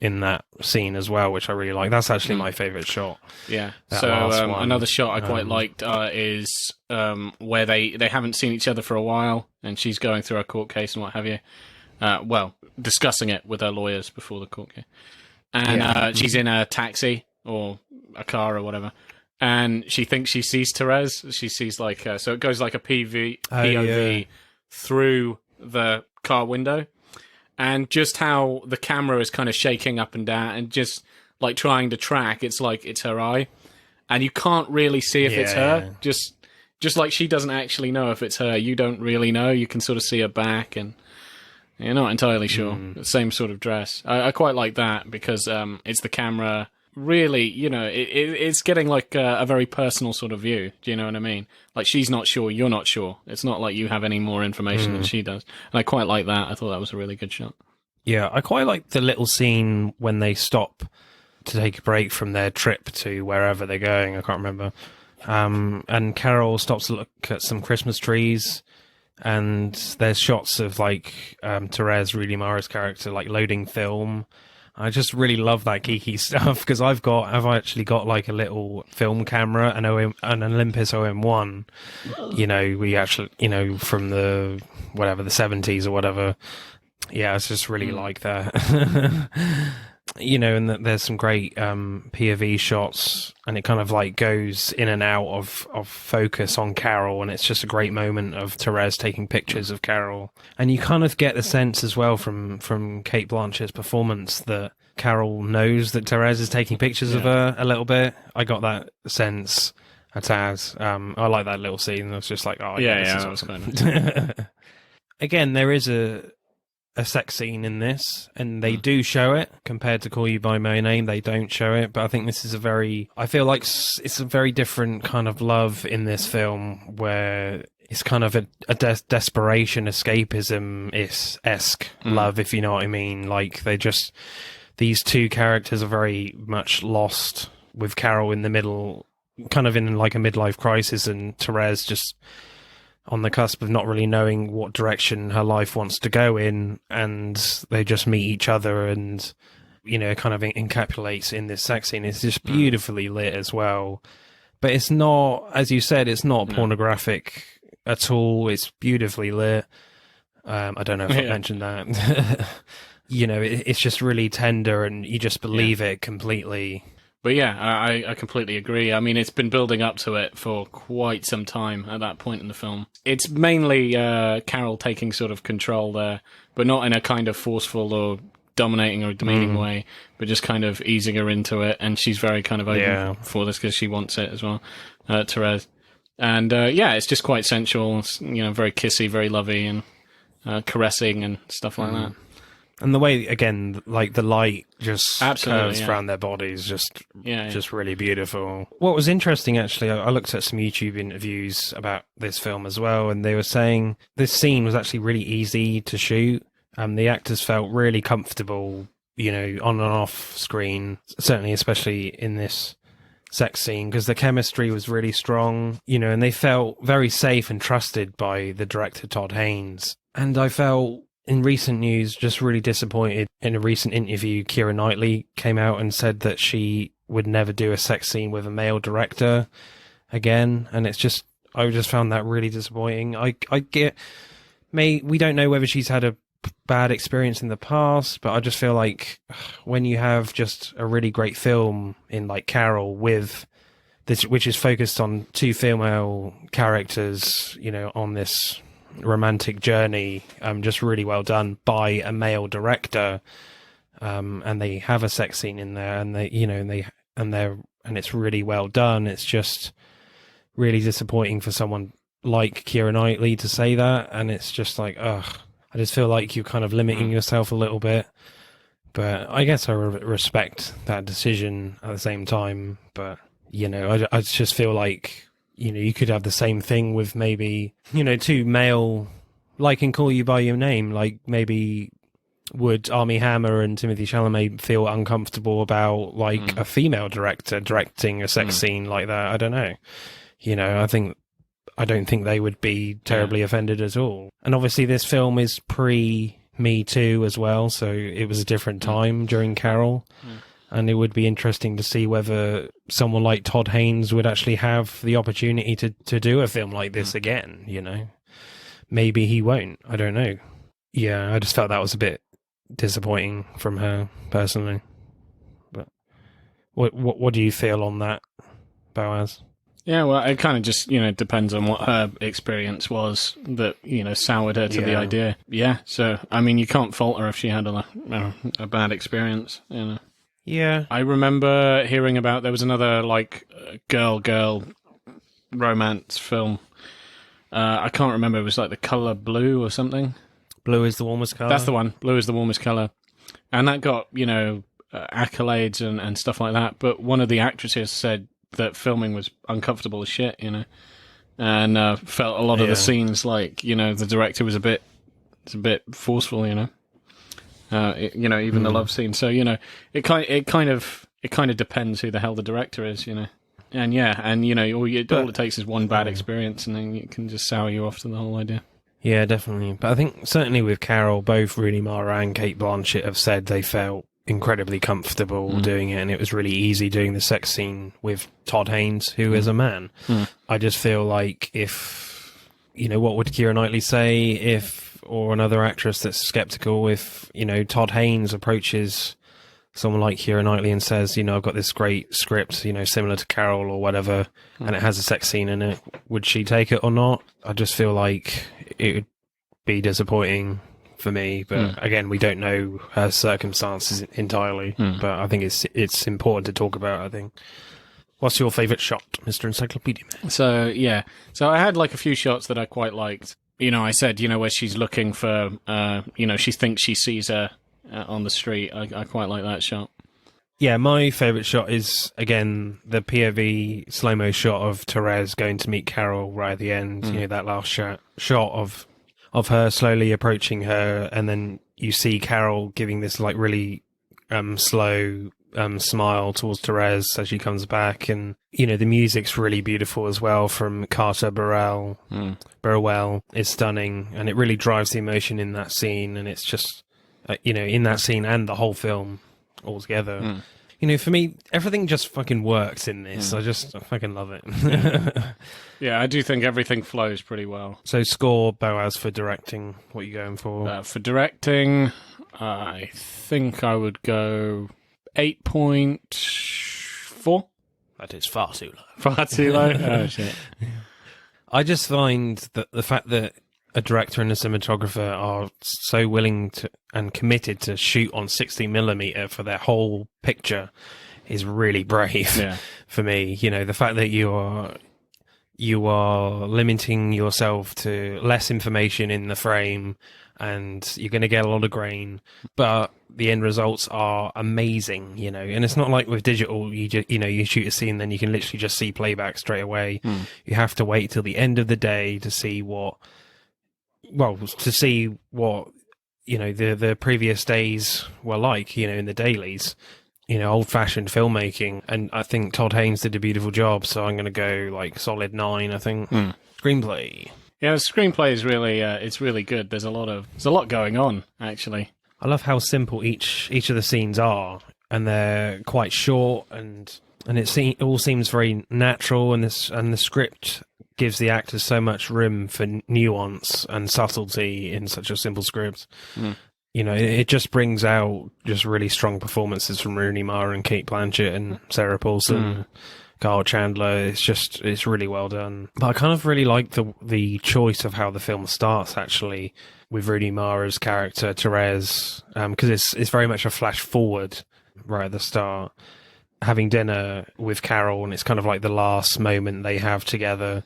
in that scene as well, which I really like. That's actually my favourite shot.
Yeah. So another shot I quite liked is where they haven't seen each other for a while, and she's going through a court case and what have you. Discussing it with her lawyers before the court case. And she's in a taxi or a car or whatever, and she thinks she sees Therese. She sees like, so it goes like a POV through the car window, and just how the camera is kind of shaking up and down and just like trying to track. It's like it's her eye, and you can't really see if it's her. Just like she doesn't actually know if it's her. You don't really know. You can sort of see her back, and you're not entirely sure. Same sort of dress. I quite like that because it's the camera. Really, you know, it's getting like a very personal sort of view. Do you know what I mean? Like she's not sure, you're not sure. It's not like you have any more information than she does. And I quite like that. I thought that was a really good shot. Yeah,
I quite like the little scene when they stop to take a break from their trip to wherever they're going. I can't remember. And Carol stops to look at some Christmas trees. And there's shots of like Therese, Rudy Mara's character, like loading film. I just really love that geeky stuff because I've actually got like a little film camera, an Olympus OM1. You know, we actually, you know, from the 70s or whatever. Yeah, it's just really like that. You know, and there's some great POV shots, and it kind of like goes in and out of focus on Carol, and it's just a great moment of Therese taking pictures of Carol. And you kind of get the sense as well from Cate Blanchett's performance that Carol knows that Therese is taking pictures of her a little bit. I got that sense at Taz. I like that little scene. I was just like, oh yeah, this is awesome. Kind of... Again, there is a sex scene in this, and they do show it compared to Call You By My Name. They don't show it, but I think this is I feel like it's a very different kind of love in this film where it's kind of a desperation, escapism-esque love, if you know what I mean. Like these two characters are very much lost, with Carol in the middle, kind of in like a midlife crisis, and Therese just on the cusp of not really knowing what direction her life wants to go in, and they just meet each other, and kind of encapsulates in this sex scene. It's just beautifully lit as well. But it's not, as you said, it's not pornographic at all. It's beautifully lit. I don't know if I mentioned that. It's just really tender, and you just believe it completely.
But yeah, I completely agree. I mean, it's been building up to it for quite some time at that point in the film. It's mainly Carol taking sort of control there, but not in a kind of forceful or dominating or demeaning way, but just kind of easing her into it. And she's very kind of open for this because she wants it as well, Therese. And it's just quite sensual, very kissy, very lovey, and caressing and stuff like that.
And the way, again, like the light just curves around their bodies, just really beautiful. What was interesting, actually, I looked at some YouTube interviews about this film as well, and they were saying this scene was actually really easy to shoot. The actors felt really comfortable, on and off screen, certainly, especially in this sex scene, because the chemistry was really strong, and they felt very safe and trusted by the director, Todd Haynes. And I felt, in recent news, just really disappointed. In a recent interview, Keira Knightley came out and said that she would never do a sex scene with a male director again, and I just found that really disappointing. We don't know whether she's had a bad experience in the past, but I just feel like when you have just a really great film in like Carol with this, which is focused on two female characters, on this romantic journey, just really well done by a male director, and they have a sex scene in there, and and it's really well done. It's just really disappointing for someone like Keira Knightley to say that, and it's just like, I just feel like you're kind of limiting yourself a little bit. But I guess I respect that decision at the same time. But I just feel like you could have the same thing with maybe two male, like in Call You by Your Name. Like maybe would Armie Hammer and Timothée Chalamet feel uncomfortable about like a female director directing a sex scene like that? I don't know. I don't think they would be terribly offended at all. And obviously this film is pre-Me Too as well, so it was a different time during Carol. And it would be interesting to see whether someone like Todd Haynes would actually have the opportunity to do a film like this again, Maybe he won't. I don't know. Yeah, I just felt that was a bit disappointing from her, personally. But what do you feel on that, Boaz?
Yeah, well, it kind of just, depends on what her experience was that, soured her to the idea. Yeah, so, I mean, you can't fault her if she had a bad experience,
Yeah.
I remember hearing about, there was another, girl romance film. I can't remember, it was like The Colour Blue or something.
Blue is the warmest colour?
That's the one. Blue is the warmest colour. And that got, accolades and stuff like that, but one of the actresses said that filming was uncomfortable as shit, and felt a lot of the scenes like, the director was a bit forceful, even the love scene. So, it kind of depends who the hell the director is, and all it takes is one bad experience, and then it can just sour you off to the whole idea.
Yeah, definitely. But I think certainly with Carol, both Rooney Mara and Cate Blanchett have said they felt incredibly comfortable doing it, and it was really easy doing the sex scene with Todd Haynes, who is a man. I just feel like if, what would Keira Knightley say or another actress that's skeptical, if, Todd Haynes approaches someone like Keira Knightley and says, I've got this great script, similar to Carol or whatever, and it has a sex scene in it, would she take it or not? I just feel like it would be disappointing for me, but again, we don't know her circumstances entirely. But I think it's important to talk about. I think. What's your favourite shot, Mr. Encyclopedia Man?
So I had a few shots that I quite liked. I said, where she's looking for, she thinks she sees her on the street. I quite like that shot.
Yeah, my favourite shot is, again, the POV slow-mo shot of Therese going to meet Carol right at the end. That last shot of her slowly approaching her, and then you see Carol giving this really slow smile towards Therese as she comes back, and the music's really beautiful as well from Carter Burwell. Burwell is stunning, and it really drives the emotion in that scene, and it's just in that scene and the whole film, altogether.
Mm.
You know, for me, everything just fucking works in this. I fucking love it.
Yeah, I do think everything flows pretty well.
So score, Boaz, for directing. What are you going for?
For directing, I think I would go 8.4.
That is far too low.
Far too low? Oh, shit.
I just find that the fact that a director and a cinematographer are so willing to and committed to shoot on 60mm for their whole picture is really brave for me. You know, the fact that you are limiting yourself to less information in the frame, and you're going to get a lot of grain, but the end results are amazing, you know. And it's not like with digital, you shoot a scene, then you can literally just see playback straight away. You have to wait till the end of the day to see what the previous days were like, you know, in the dailies, you know, old-fashioned filmmaking. And I think Todd Haynes did a beautiful job, so I'm going to go like solid 9, I think. Screenplay.
Yeah, the screenplay is really it's really good. There's a lot going on, actually.
I love how simple each of the scenes are, and they're quite short, and it all seems very natural, and the script gives the actors so much room for nuance and subtlety in such a simple script. You know, it just brings out just really strong performances from Rooney Mara and Kate Blanchett and Sarah Paulson, Carl Chandler. It's really well done. But I kind of really like the choice of how the film starts, actually, with Rooney Mara's character Therese, because it's very much a flash forward right at the start, having dinner with Carol, and it's kind of like the last moment they have together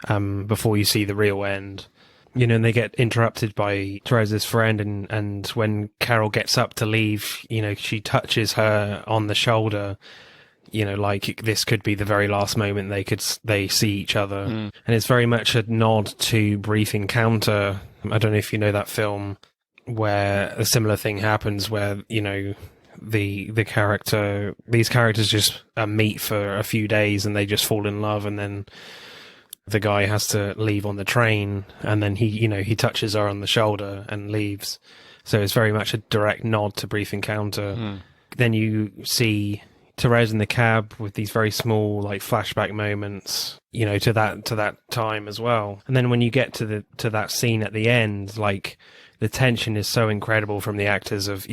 before you see the real end. You know, and they get interrupted by Therese's friend, and when Carol gets up to leave, you know, she touches her on the shoulder, you know, like this could be the very last moment they see each other. And it's very much a nod to Brief Encounter. I don't know if you know that film, where a similar thing happens, where, you know, these characters just meet for a few days and they just fall in love, and then the guy has to leave on the train, and then he touches her on the shoulder and leaves. So it's very much a direct nod to Brief Encounter. Then you see Therese in the cab with these very small, like, flashback moments, you know, to that time as well. And then when you get to that scene at the end, like, the tension is so incredible from the actors of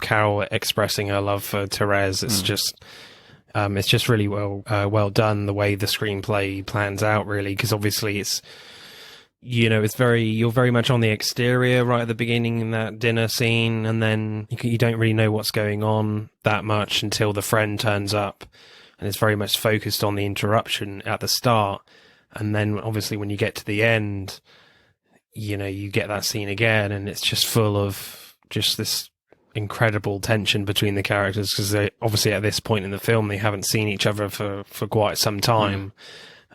Carol expressing her love for Therese. It's just really well done, the way the screenplay plans out, really, because obviously you're very much on the exterior right at the beginning in that dinner scene, and then you don't really know what's going on that much until the friend turns up, and it's very much focused on the interruption at the start. And then obviously when you get to the end, you know, you get that scene again, and it's just full of just this incredible tension between the characters, because they obviously at this point in the film they haven't seen each other for quite some time.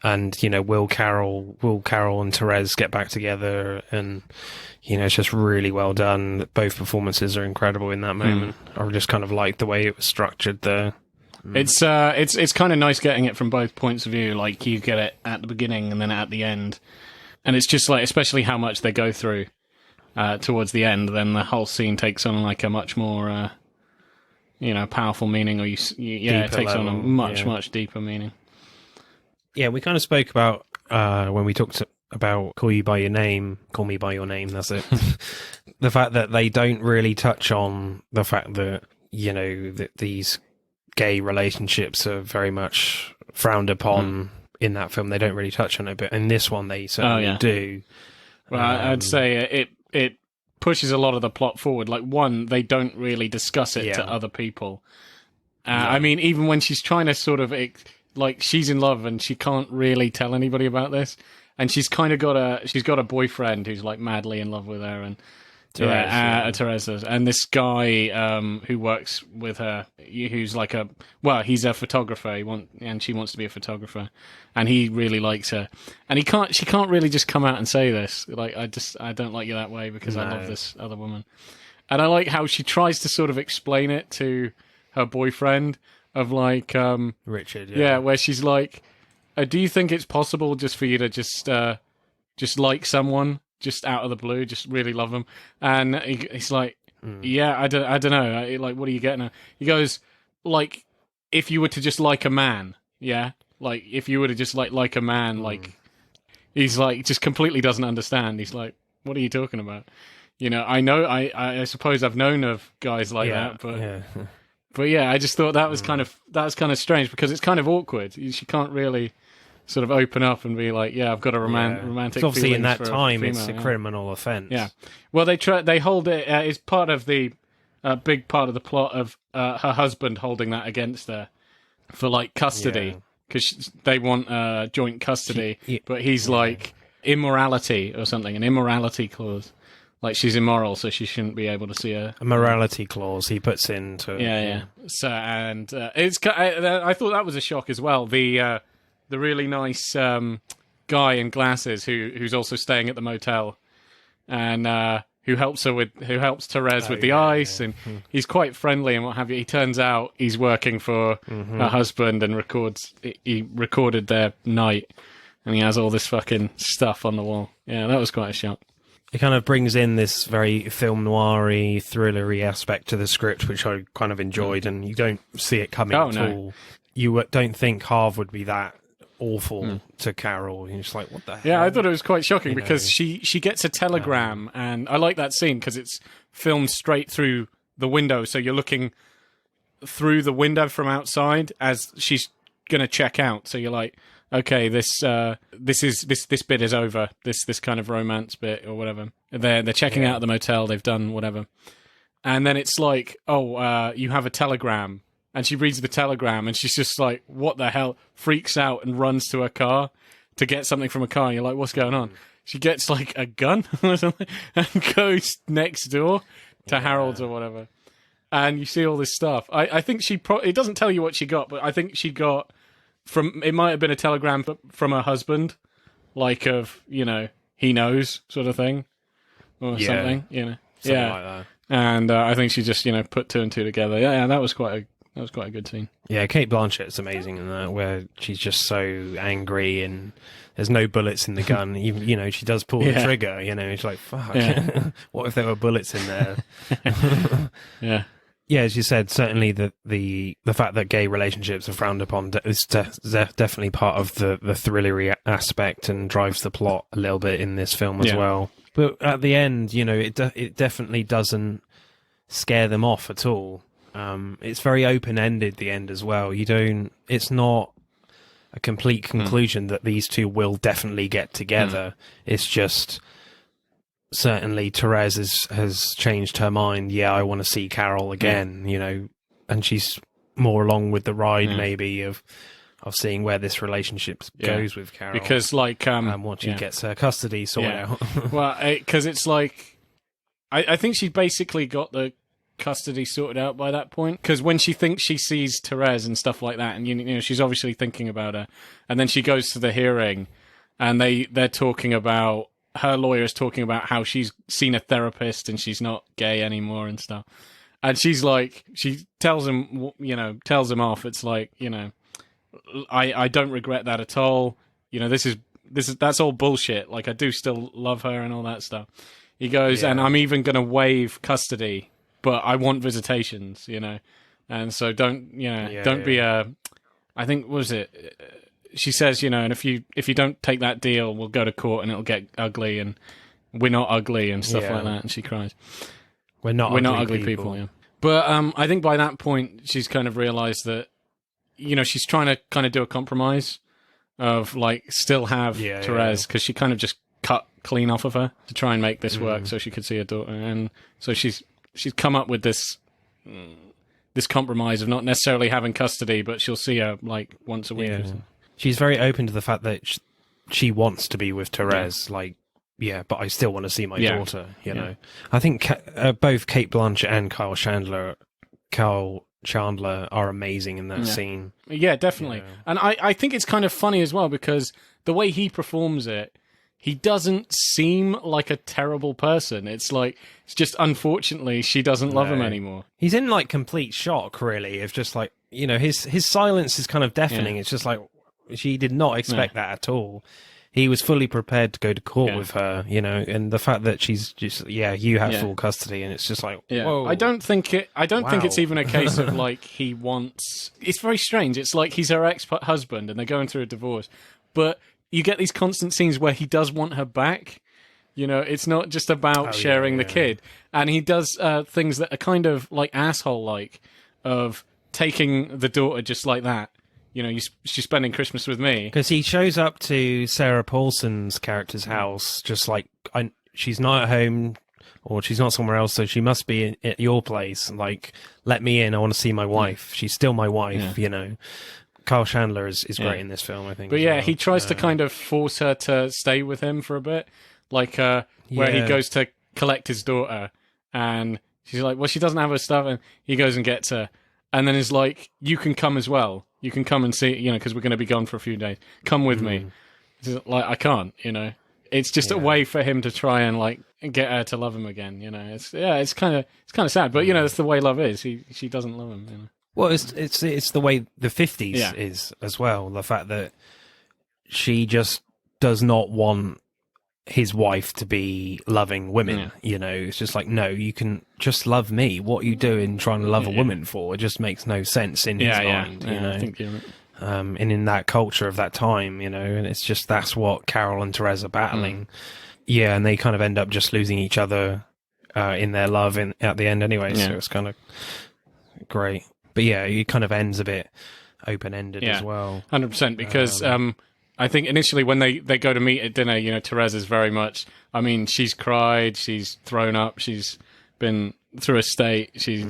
And, you know, will Carol and Therese get back together? And, you know, it's just really well done. Both performances are incredible in that moment. I just kind of like the way it was structured there.
It's kind of nice getting it from both points of view. Like, you get it at the beginning and then at the end, and it's just like, especially how much they go through towards the end, then the whole scene takes on like a much more powerful meaning, or it takes on a much deeper meaning.
Yeah, we kind of spoke about when we talked about Call Me By Your Name, that's it. The fact that they don't really touch on the fact that, you know, that these gay relationships are very much frowned upon in that film. They don't really touch on it, but in this one they certainly do.
Well, I'd say it pushes a lot of the plot forward. Like, one, they don't really discuss it to other people. I mean, even when she's trying to sort of... like, she's in love and she can't really tell anybody about this, and she's kind of got a boyfriend who's like madly in love with her, and Teresa's, and this guy who works with her, who's like he's a photographer. And she wants to be a photographer, and he really likes her, and she can't really just come out and say this, like, I don't like you that way because I love this other woman. And I like how she tries to sort of explain it to her boyfriend, of like
Richard,
where she's like, do you think it's possible just for you to just like someone just out of the blue, just really love them? And he's like, Yeah, I don't know. Like, what are you getting at? He goes, like, if you were to just like a man, yeah? Like, if you were to just like a man, like, he's like, just completely doesn't understand. He's like, what are you talking about? You know, I suppose I've known of guys like that, but yeah, I just thought that was kind of strange because it's kind of awkward. She can't really sort of open up and be like, yeah, I've got a romantic.
Obviously, in that time,
female,
it's a criminal offence.
Yeah. Well, they hold it. It's part of the big part of the plot of her husband holding that against her for like custody because they want joint custody, but he's like immorality or something, an immorality clause. Like she's immoral, so she shouldn't be able to see her.
A morality clause he puts into.
Yeah. So and I thought that was a shock as well. The really nice guy in glasses who's also staying at the motel, and who helps Therese with the ice, and he's quite friendly and what have you. He turns out he's working for her husband and he recorded their night, and he has all this fucking stuff on the wall. Yeah, that was quite a shock.
It kind of brings in this very film noir-y, thrillery aspect to the script, which I kind of enjoyed, and you don't see it coming at all. You don't think Harv would be that awful to Carol. You're just like, what the hell?
Yeah, I thought it was quite shocking because she gets a telegram, and I like that scene because it's filmed straight through the window, so you're looking through the window from outside as she's going to check out. So you're like, okay, this bit is over. This kind of romance bit or whatever. They're checking out the motel. They've done whatever, and then it's like, oh, you have a telegram, and she reads the telegram, and she's just like, what the hell? Freaks out and runs to her car to get something from a car. And you're like, what's going on? She gets like a gun or something and goes next door to Harold's or whatever, and you see all this stuff. I think it doesn't tell you what she got, but I think she got. It might have been a telegram from her husband, like of, you know, he knows sort of thing, or something, you know.
Something like that.
And I think she just, you know, put two and two together. Yeah, that was quite a good scene.
Yeah, Kate Blanchett's amazing in that, where she's just so angry and there's no bullets in the gun. Even, you know, she does pull the trigger. You know, it's like, fuck. Yeah. What if there were bullets in there?
Yeah.
Yeah, as you said, certainly the fact that gay relationships are frowned upon is definitely part of the thrillery aspect and drives the plot a little bit in this film as well. But at the end, you know, it definitely doesn't scare them off at all. It's very open-ended, the end as well. It's not a complete conclusion that these two will definitely get together. It's just... Certainly, Therese has changed her mind. Yeah, I want to see Carol again, you know, and she's more along with the ride, maybe, of seeing where this relationship goes with Carol.
Because, like...
once she gets her custody sorted out.
Well, because it's like... I think she basically got the custody sorted out by that point. Because when she thinks she sees Therese and stuff like that, and, you know, she's obviously thinking about her, and then she goes to the hearing, and they're talking about... Her lawyer is talking about how she's seen a therapist and she's not gay anymore and stuff. And she's like, she tells him off. It's like, you know, I don't regret that at all. You know, that's all bullshit. Like, I do still love her and all that stuff. He goes, and I'm even going to waive custody, but I want visitations, you know. And so don't be I think, what was it? She says, you know, and if you don't take that deal, we'll go to court and it'll get ugly, and we're not ugly and stuff like that. And she cries.
We're not ugly people.
Yeah. But I think by that point, she's kind of realised that, you know, she's trying to kind of do a compromise of like still have Therese, because she kind of just cut clean off of her to try and make this work so she could see her daughter. And so she's come up with this compromise of not necessarily having custody, but she'll see her like once a week. Or something.
She's very open to the fact that she wants to be with Therese, but I still want to see my daughter, you know. I think both Kate Blanchett and Kyle Chandler are amazing in that scene.
Yeah, definitely. Yeah. And I think it's kind of funny as well, because the way he performs it, he doesn't seem like a terrible person. It's like, it's just unfortunately she doesn't love him anymore.
He's in like complete shock, really, of just like, you know, his silence is kind of deafening. It's just like, she did not expect that at all. he was fully prepared to go to court with her, you know, and the fact that she's just, you have full custody, and it's just like, whoa.
I don't think it's even a case of like he wants. It's very strange. It's like he's her ex-husband, and they're going through a divorce, but you get these constant scenes where he does want her back. You know, it's not just about sharing the kid, and he does things that are kind of like asshole-like, of taking the daughter just like that. You know, she's spending Christmas with me.
Because he shows up to Sarah Paulson's character's house, just like, she's not at home, or she's not somewhere else, so she must be at your place. Like, let me in, I want to see my wife. She's still my wife, you know. Kyle Chandler is great in this film, I think.
But he tries to kind of force her to stay with him for a bit. Like, where he goes to collect his daughter, and she's like, well, she doesn't have her stuff, and he goes and gets her. And then is like, you can come as well. You can come and see, you know, because we're going to be gone for a few days. Come with me. Like, I can't, you know. It's just a way for him to try and like get her to love him again, you know. It's kind of sad, but you know, that's the way love is. She doesn't love him, you know.
Well, it's the way the 50s is as well. The fact that she just does not want his wife to be loving women, you know. It's just like, no, you can just love me. What are you doing trying to love a woman for? It just makes no sense in his mind, you know.
I think you're right.
And in that culture of that time, you know, and it's just, that's what Carol and Therese are battling. Yeah, and they kind of end up just losing each other in their love at the end anyway, so it's kind of great. But yeah, it kind of ends a bit open-ended as well.
100%, because I think initially when they go to meet at dinner, you know, Therese is very much, I mean, she's cried, she's thrown up, she's been through a state, she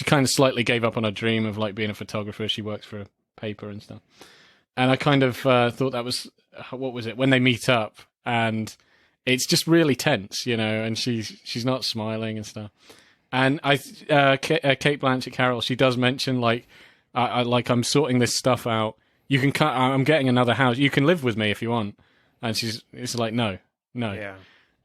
kind of slightly gave up on her dream of like being a photographer. She works for a paper and stuff. And I kind of thought that was, what was it, when they meet up, and it's just really tense, you know, and she's not smiling and stuff. And Kate Blanchett Carol, she does mention like, I'm sorting this stuff out. You can I'm getting another house. You can live with me if you want. And it's like, no.
Yeah.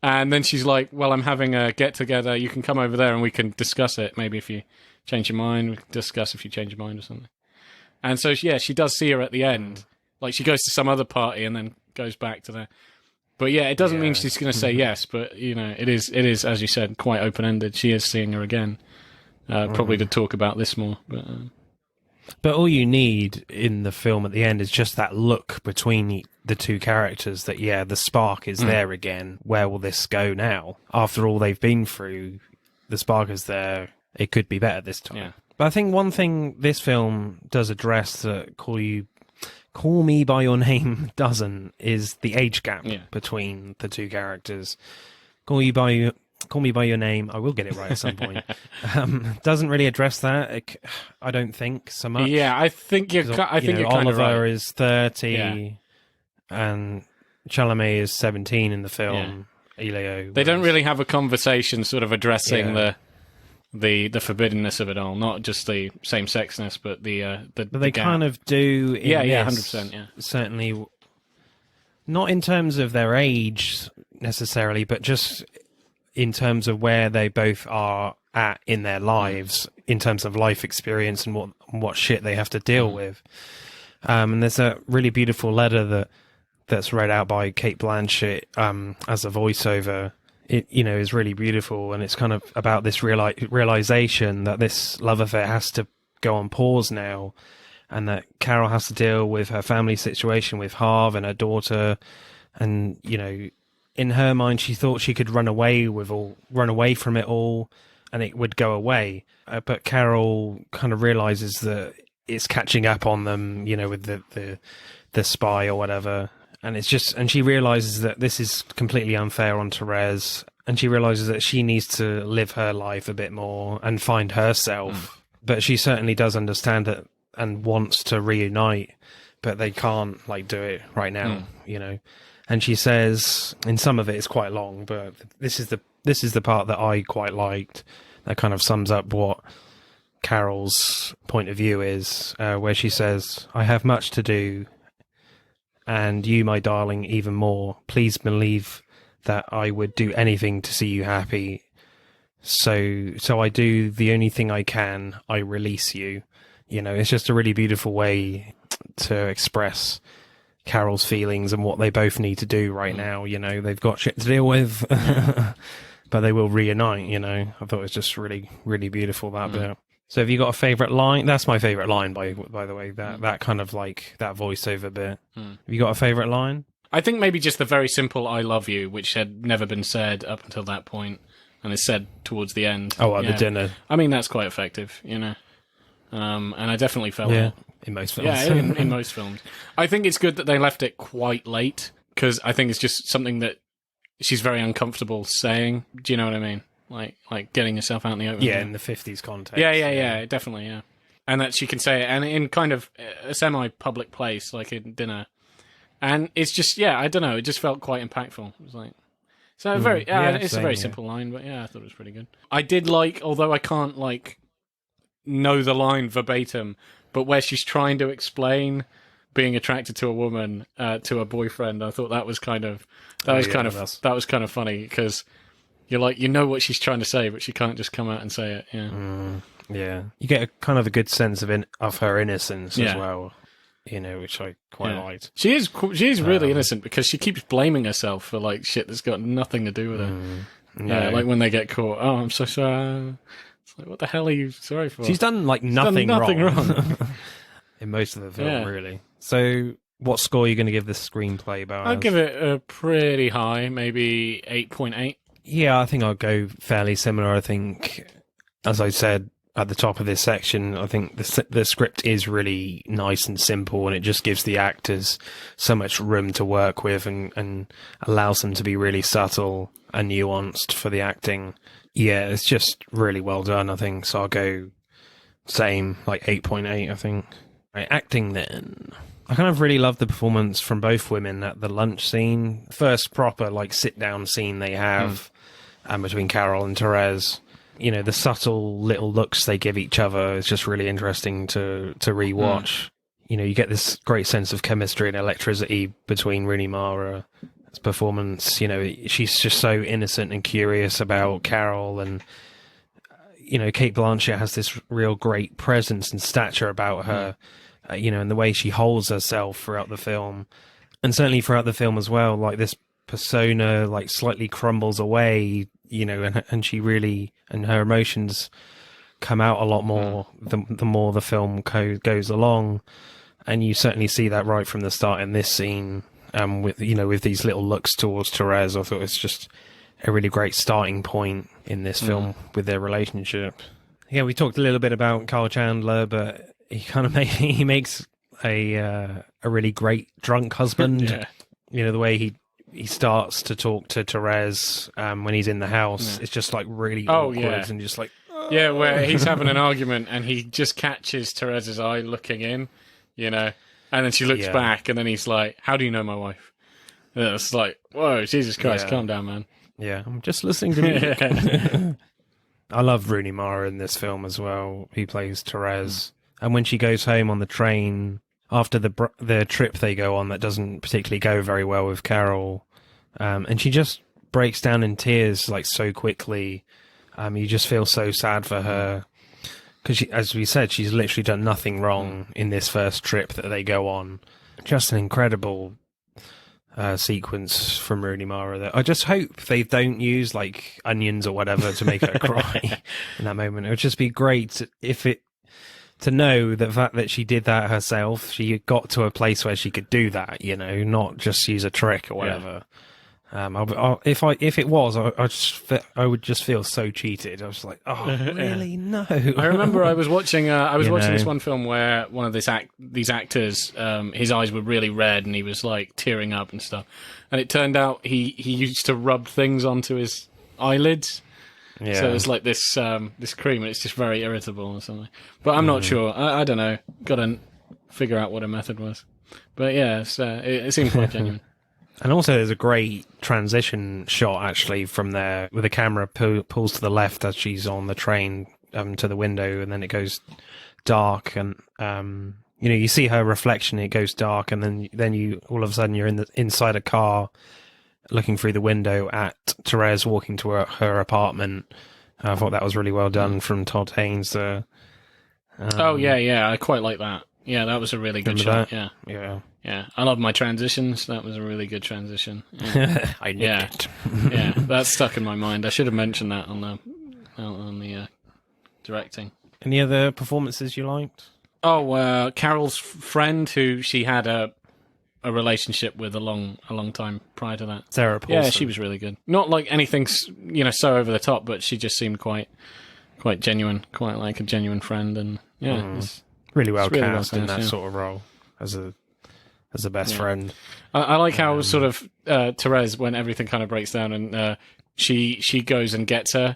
And then she's like, well, I'm having a get together. You can come over there and we can discuss it. Maybe if you change your mind, we can discuss if you change your mind or something. And so, she does see her at the end. Like, she goes to some other party and then goes back to there. But yeah, it doesn't mean she's going to say yes. But, you know, it is, as you said, quite open-ended. She is seeing her again. Probably to talk about this more.
But all you need in the film at the end is just that look between the two characters that, the spark is there again. Where will this go now? After all they've been through, the spark is there. It could be better this time. Yeah. But I think one thing this film does address that Call Me By Your Name doesn't is the age gap between the two characters. Call Me By Your Name, I will get it right at some point, doesn't really address that, I don't think, so much.
Yeah, I think you're kind
Oliver
of right.
is 30 and Chalamet is 17 in the film. Elio.
They don't really have a conversation sort of addressing the forbiddenness of it all, not just the same-sexness, but but
they
gap.
kind of do in
100%,
certainly, not in terms of their age necessarily, but just in terms of where they both are at in their lives, in terms of life experience and what shit they have to deal with. And there's a really beautiful letter that's read out by Kate Blanchett as a voiceover. It, you know, is really beautiful, and it's kind of about this realization that this love affair has to go on pause now, and that Carol has to deal with her family situation with Harv and her daughter, and, you know, in her mind, she thought she could run away from it all, and it would go away. But Carol kind of realizes that it's catching up on them, you know, with the spy or whatever. And she realizes that this is completely unfair on Therese, and she realizes that she needs to live her life a bit more and find herself. But she certainly does understand it and wants to reunite, but they can't like do it right now, you know. And she says, in some of it, it's quite long, but this is the part that I quite liked. That kind of sums up what Carol's point of view is, where she says, "I have much to do, and you, my darling, even more. Please believe that I would do anything to see you happy. So I do the only thing I can. I release you." You know, it's just a really beautiful way to express Carol's feelings and what they both need to do right now. You know, they've got shit to deal with, but they will reunite. You know, I thought it was just really, really beautiful, that bit. So have you got a favourite line? That's my favourite line, by the way. That kind of like that voiceover bit. Have you got a favourite line?
I think maybe just the very simple "I love you," which had never been said up until that point, and is said towards the end.
Oh, at the dinner.
I mean, that's quite effective, you know. And I definitely felt it.
In most films.
Yeah, in most films. I think it's good that they left it quite late, because I think it's just something that she's very uncomfortable saying. Do you know what I mean? Like getting yourself out in the open.
Yeah, in the 50s context.
Yeah, definitely, yeah. And that she can say it, and in kind of a semi-public place, like in dinner. And it's just, I don't know, it just felt quite impactful. It was like... So it's a very simple line, but I thought it was pretty good. I did like, although I can't, like, know the line verbatim, but where she's trying to explain being attracted to a woman, to a boyfriend, I thought that was kind of funny, because you're like, you know what she's trying to say, but she can't just come out and say it.
Yeah. You get a kind of a good sense of her innocence as well, you know, which I quite liked.
She is really innocent, because she keeps blaming herself for like shit that's got nothing to do with her. Like when they get caught. Oh, I'm so sorry. It's like, what the hell are you sorry for?
She's done like nothing wrong. In most of the film, really. So, what score are you going to give this screenplay, Bowers?
I'd give it a pretty high, maybe 8.8.
Yeah, I think I'll go fairly similar. I think, as I said at the top of this section, I think the script is really nice and simple, and it just gives the actors so much room to work with, and allows them to be really subtle and nuanced for the acting. Yeah, it's just really well done, I think. So I'll go same, like 8.8, I think. Right, acting then. I kind of really love the performance from both women at the lunch scene. First proper, like, sit-down scene they have between Carol and Therese. You know, the subtle little looks they give each other is just really interesting to rewatch. You know, you get this great sense of chemistry and electricity between Rooney Mara's performance. You know, she's just so innocent and curious about Carol, and you know, Cate Blanchett has this real great presence and stature about her, you know, and the way she holds herself throughout the film, and certainly throughout the film as well. Like, this persona, like, slightly crumbles away, you know, and she really, and her emotions come out a lot more the more the film goes along, and you certainly see that right from the start in this scene, with these little looks towards Therese. I thought it's just a really great starting point in this film with their relationship. Yeah, we talked a little bit about Carl Chandler, but he kind of makes a really great drunk husband. You know, the way he starts to talk to Therese when he's in the house. It's just like really awkward and just like...
Yeah, where he's having an argument and he just catches Therese's eye looking in, you know, and then she looks back and then he's like, how do you know my wife? And it's like, whoa, Jesus Christ, calm down, man.
Yeah, I'm just listening to music. I love Rooney Mara in this film as well. He plays Therese. And when she goes home on the train, after the trip they go on that doesn't particularly go very well with Carol, and she just breaks down in tears like so quickly. You just feel so sad for her, because as we said, she's literally done nothing wrong in this first trip that they go on. Just an incredible sequence from Rooney Mara. I just hope they don't use like onions or whatever to make her cry in that moment. It would just be great to know the fact that she did that herself. She got to a place where she could do that, you know, not just use a trick or whatever. If it was, I would just feel so cheated. I was like, oh, really? No.
I remember I was watching this one film where one of these actors, his eyes were really red and he was like tearing up and stuff. And it turned out he used to rub things onto his eyelids. Yeah. So it's like this cream, and it's just very irritable or something. But I'm not sure. I don't know. Got to figure out what her method was. But yeah, it seemed quite genuine.
And also, there's a great transition shot actually from there, where the camera pulls to the left as she's on the train to the window, and then it goes dark, and you know, you see her reflection. It goes dark, and then you all of a sudden you're inside a car, looking through the window at Therese walking to her apartment. I thought that was really well done from Todd Haynes.
I quite like that. Yeah, that was a really good shot. Yeah. Yeah, I love my transitions. That was a really good transition. Yeah.
I knew it.
Yeah, that's stuck in my mind. I should have mentioned that on the directing.
Any other performances you liked?
Oh, Carol's friend, who she had a relationship with a long time prior to that.
Sarah Paulson.
Yeah, she was really good. Not like anything, so over the top, but she just seemed quite genuine, quite like a genuine friend, and it's
really well
really
cast
well
in that
cast,
sort of role as a best friend.
I like how sort of Therese, when everything kind of breaks down, and she goes and gets her,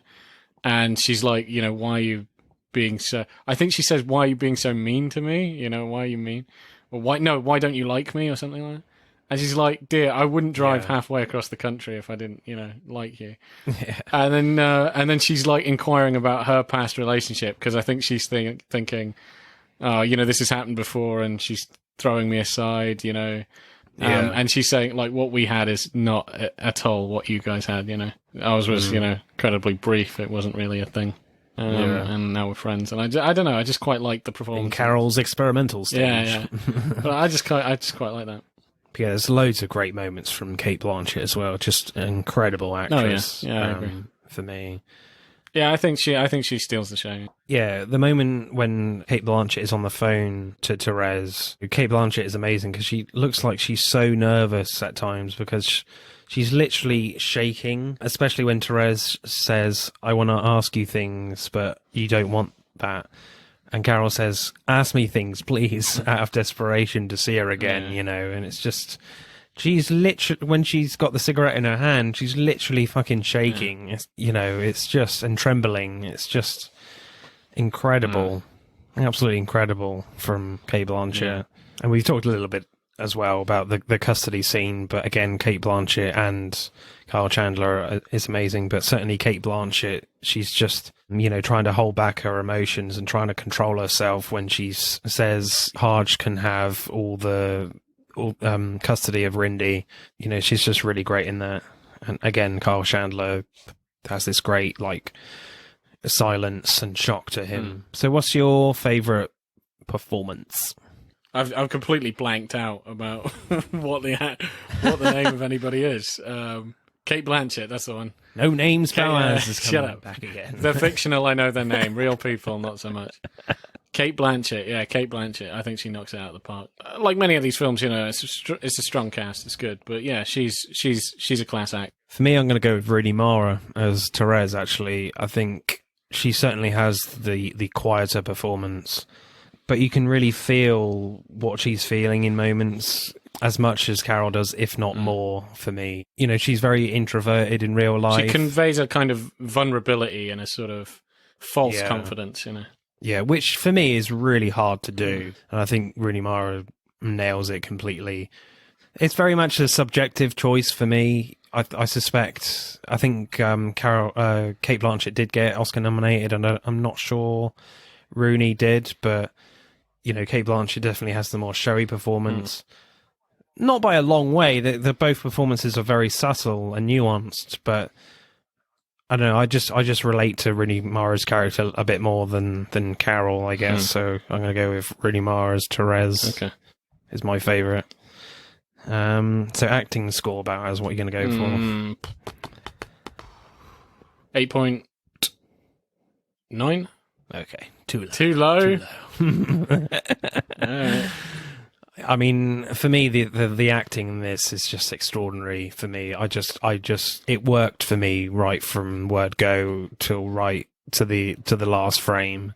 and she's like, why are you being so? I think she says, "Why are you being so mean to me? Why are you mean? Or why don't you like me?" or something like that. And she's like, "Dear, I wouldn't drive halfway across the country if I didn't, like you." Yeah. And then she's like inquiring about her past relationship, because I think she's thinking, "Oh, this has happened before," and she's throwing me aside, and she's saying like, "What we had is not at all what you guys had." Ours was, incredibly brief. It wasn't really a thing. And now we're friends, and I don't know. I just quite like the performance.
In Carol's experimental stage.
Yeah. But I just quite like that.
Yeah, there's loads of great moments from Cate Blanchett as well. Just an incredible actress.
Oh, yeah, I agree.
For me.
Yeah, I think she steals the show.
Yeah, the moment when Cate Blanchett is on the phone to Therese, Cate Blanchett is amazing because she looks like she's so nervous at times because she's literally shaking, especially when Therese says, "I want to ask you things, but you don't want that." And Carol says, "Ask me things, please," out of desperation to see her again, and it's just... She's literally, when she's got the cigarette in her hand, she's literally fucking shaking. It's, it's just, and trembling. It's just incredible. Absolutely incredible from Cate Blanchett. Yeah. And we've talked a little bit as well about the custody scene, but again, Cate Blanchett and Kyle Chandler is amazing, but certainly Cate Blanchett, she's just, trying to hold back her emotions and trying to control herself when she says Harge can have all custody of Rindy. She's just really great in that. And again, Kyle Chandler has this great silence and shock to him. So what's your favorite performance?
I've completely blanked out about what the name of anybody is. Cate Blanchett, that's the one.
No names, Powers is coming
shut up.
Back again.
They're fictional, I know their name. Real people, not so much. Cate Blanchett, Cate Blanchett. I think she knocks it out of the park. Like many of these films, it's a strong cast. It's good, but she's a class act.
For me, I'm going to go with Rooney Mara as Therese. Actually, I think she certainly has the quieter performance, but you can really feel what she's feeling in moments as much as Carol does, if not more. For me, she's very introverted in real life.
She conveys a kind of vulnerability and a sort of false confidence.
Yeah, which for me is really hard to do. And I think Rooney Mara nails it completely. It's very much a subjective choice for me. I suspect, I think Cate Blanchett did get Oscar nominated, and I'm not sure Rooney did, but, Cate Blanchett definitely has the more showy performance. Not by a long way. The both performances are very subtle and nuanced, but... I don't know. I just relate to Rooney Mara's character a bit more than Carol, I guess. So I'm going to go with Rooney Mara's Therese.
Okay,
is my favourite. So acting score, Bowers, what are you going to go for?
8.9.
Okay, too low.
Too low.
All right. I mean, for me, the acting in this is just extraordinary. For me, it worked for me right from word go till right to the last frame.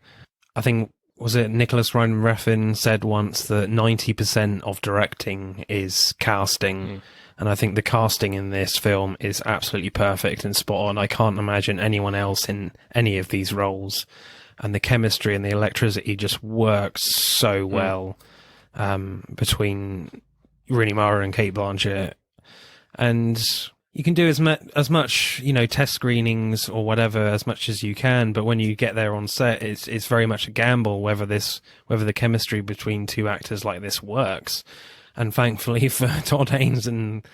I think, was it Nicholas Winding Refn said once that 90% of directing is casting, and I think the casting in this film is absolutely perfect and spot on. I can't imagine anyone else in any of these roles, and the chemistry and the electricity just works so well. Between Rooney Mara and Cate Blanchett, and you can do as much test screenings or whatever as much as you can, but when you get there on set, it's very much a gamble whether the chemistry between two actors like this works. And thankfully for Todd Haynes and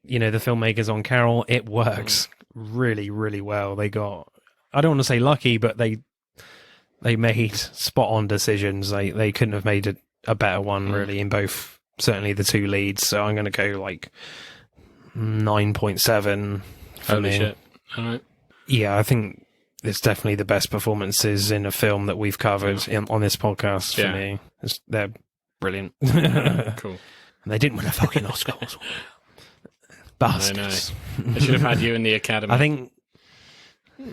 the filmmakers on Carol, it works really, really well. They got, I don't want to say lucky, but they made spot on decisions. They couldn't have made a better one, really, in both certainly the two leads. So I'm going to go like 9.7 for
Holy
me.
shit. All right.
Yeah, I think it's definitely the best performances in a film that we've covered on this podcast for me. They're brilliant.
Cool.
And they didn't win a fucking Oscar. Bastards.
I know. They should have had you in the Academy.
I think...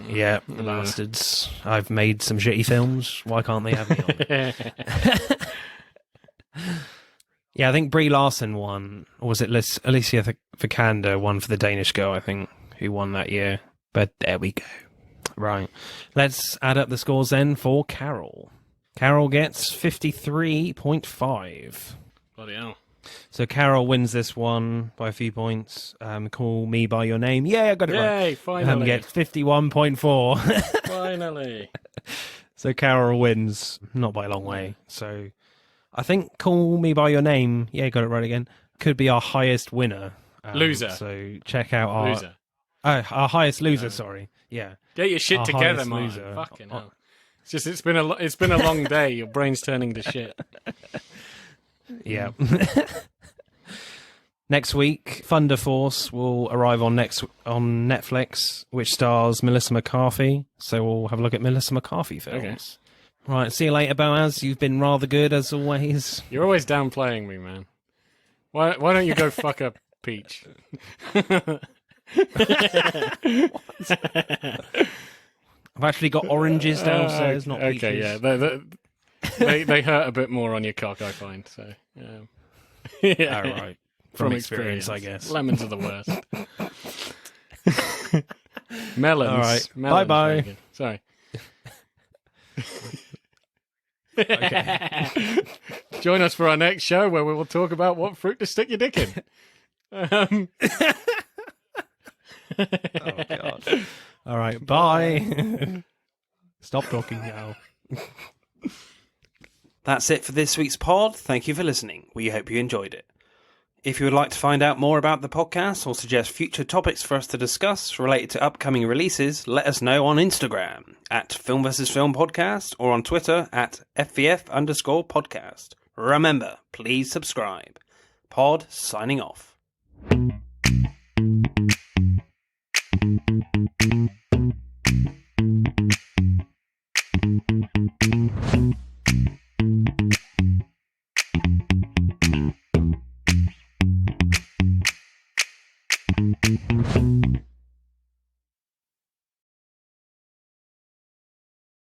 Yeah, bastards. I've made some shitty films. Why can't they have me on? Yeah, I think Brie Larson won. Or was it Alicia Vikander won for The Danish Girl, I think, who won that year. But there we go. Right. Let's add up the scores then for Carol. Carol gets 53.5.
Bloody hell.
So Carol wins this one by a few points. Call Me By Your Name. Yeah, I got it right.
Yay, finally.
Gets 51.4.
Finally.
So Carol wins, not by a long way. So I think Call Me By Your Name, yeah, got it right again, could be our highest winner.
Loser.
So check out our...
Loser.
Our highest loser, sorry. Yeah.
Get your shit
Our
together,
highest
man.
loser.
Fucking hell. It's been a long day. Your brain's turning to shit.
Yeah. Next week, Thunder Force will arrive on Netflix, which stars Melissa McCarthy. So we'll have a look at Melissa McCarthy films. Okay. Right, see you later, Boaz. You've been rather good as always.
You're always downplaying me, man. Why don't you go fuck up Peach?
I've actually got oranges downstairs, not peaches.
Okay, yeah. They hurt a bit more on your cock, I find. So,
yeah. All right. From experience, I guess.
Lemons are the worst. Melons.
All right.
Bye-bye. Sorry.
Okay.
Join us for our next show where we will talk about what fruit to stick your dick in.
Oh, God. All right. Bye. Stop talking now. That's it for this week's pod. Thank you for listening. We hope you enjoyed it. If you would like to find out more about the podcast or suggest future topics for us to discuss related to upcoming releases, let us know on Instagram at Film vs. Film Podcast or on Twitter at FVF_podcast. Remember, please subscribe. Pod signing off.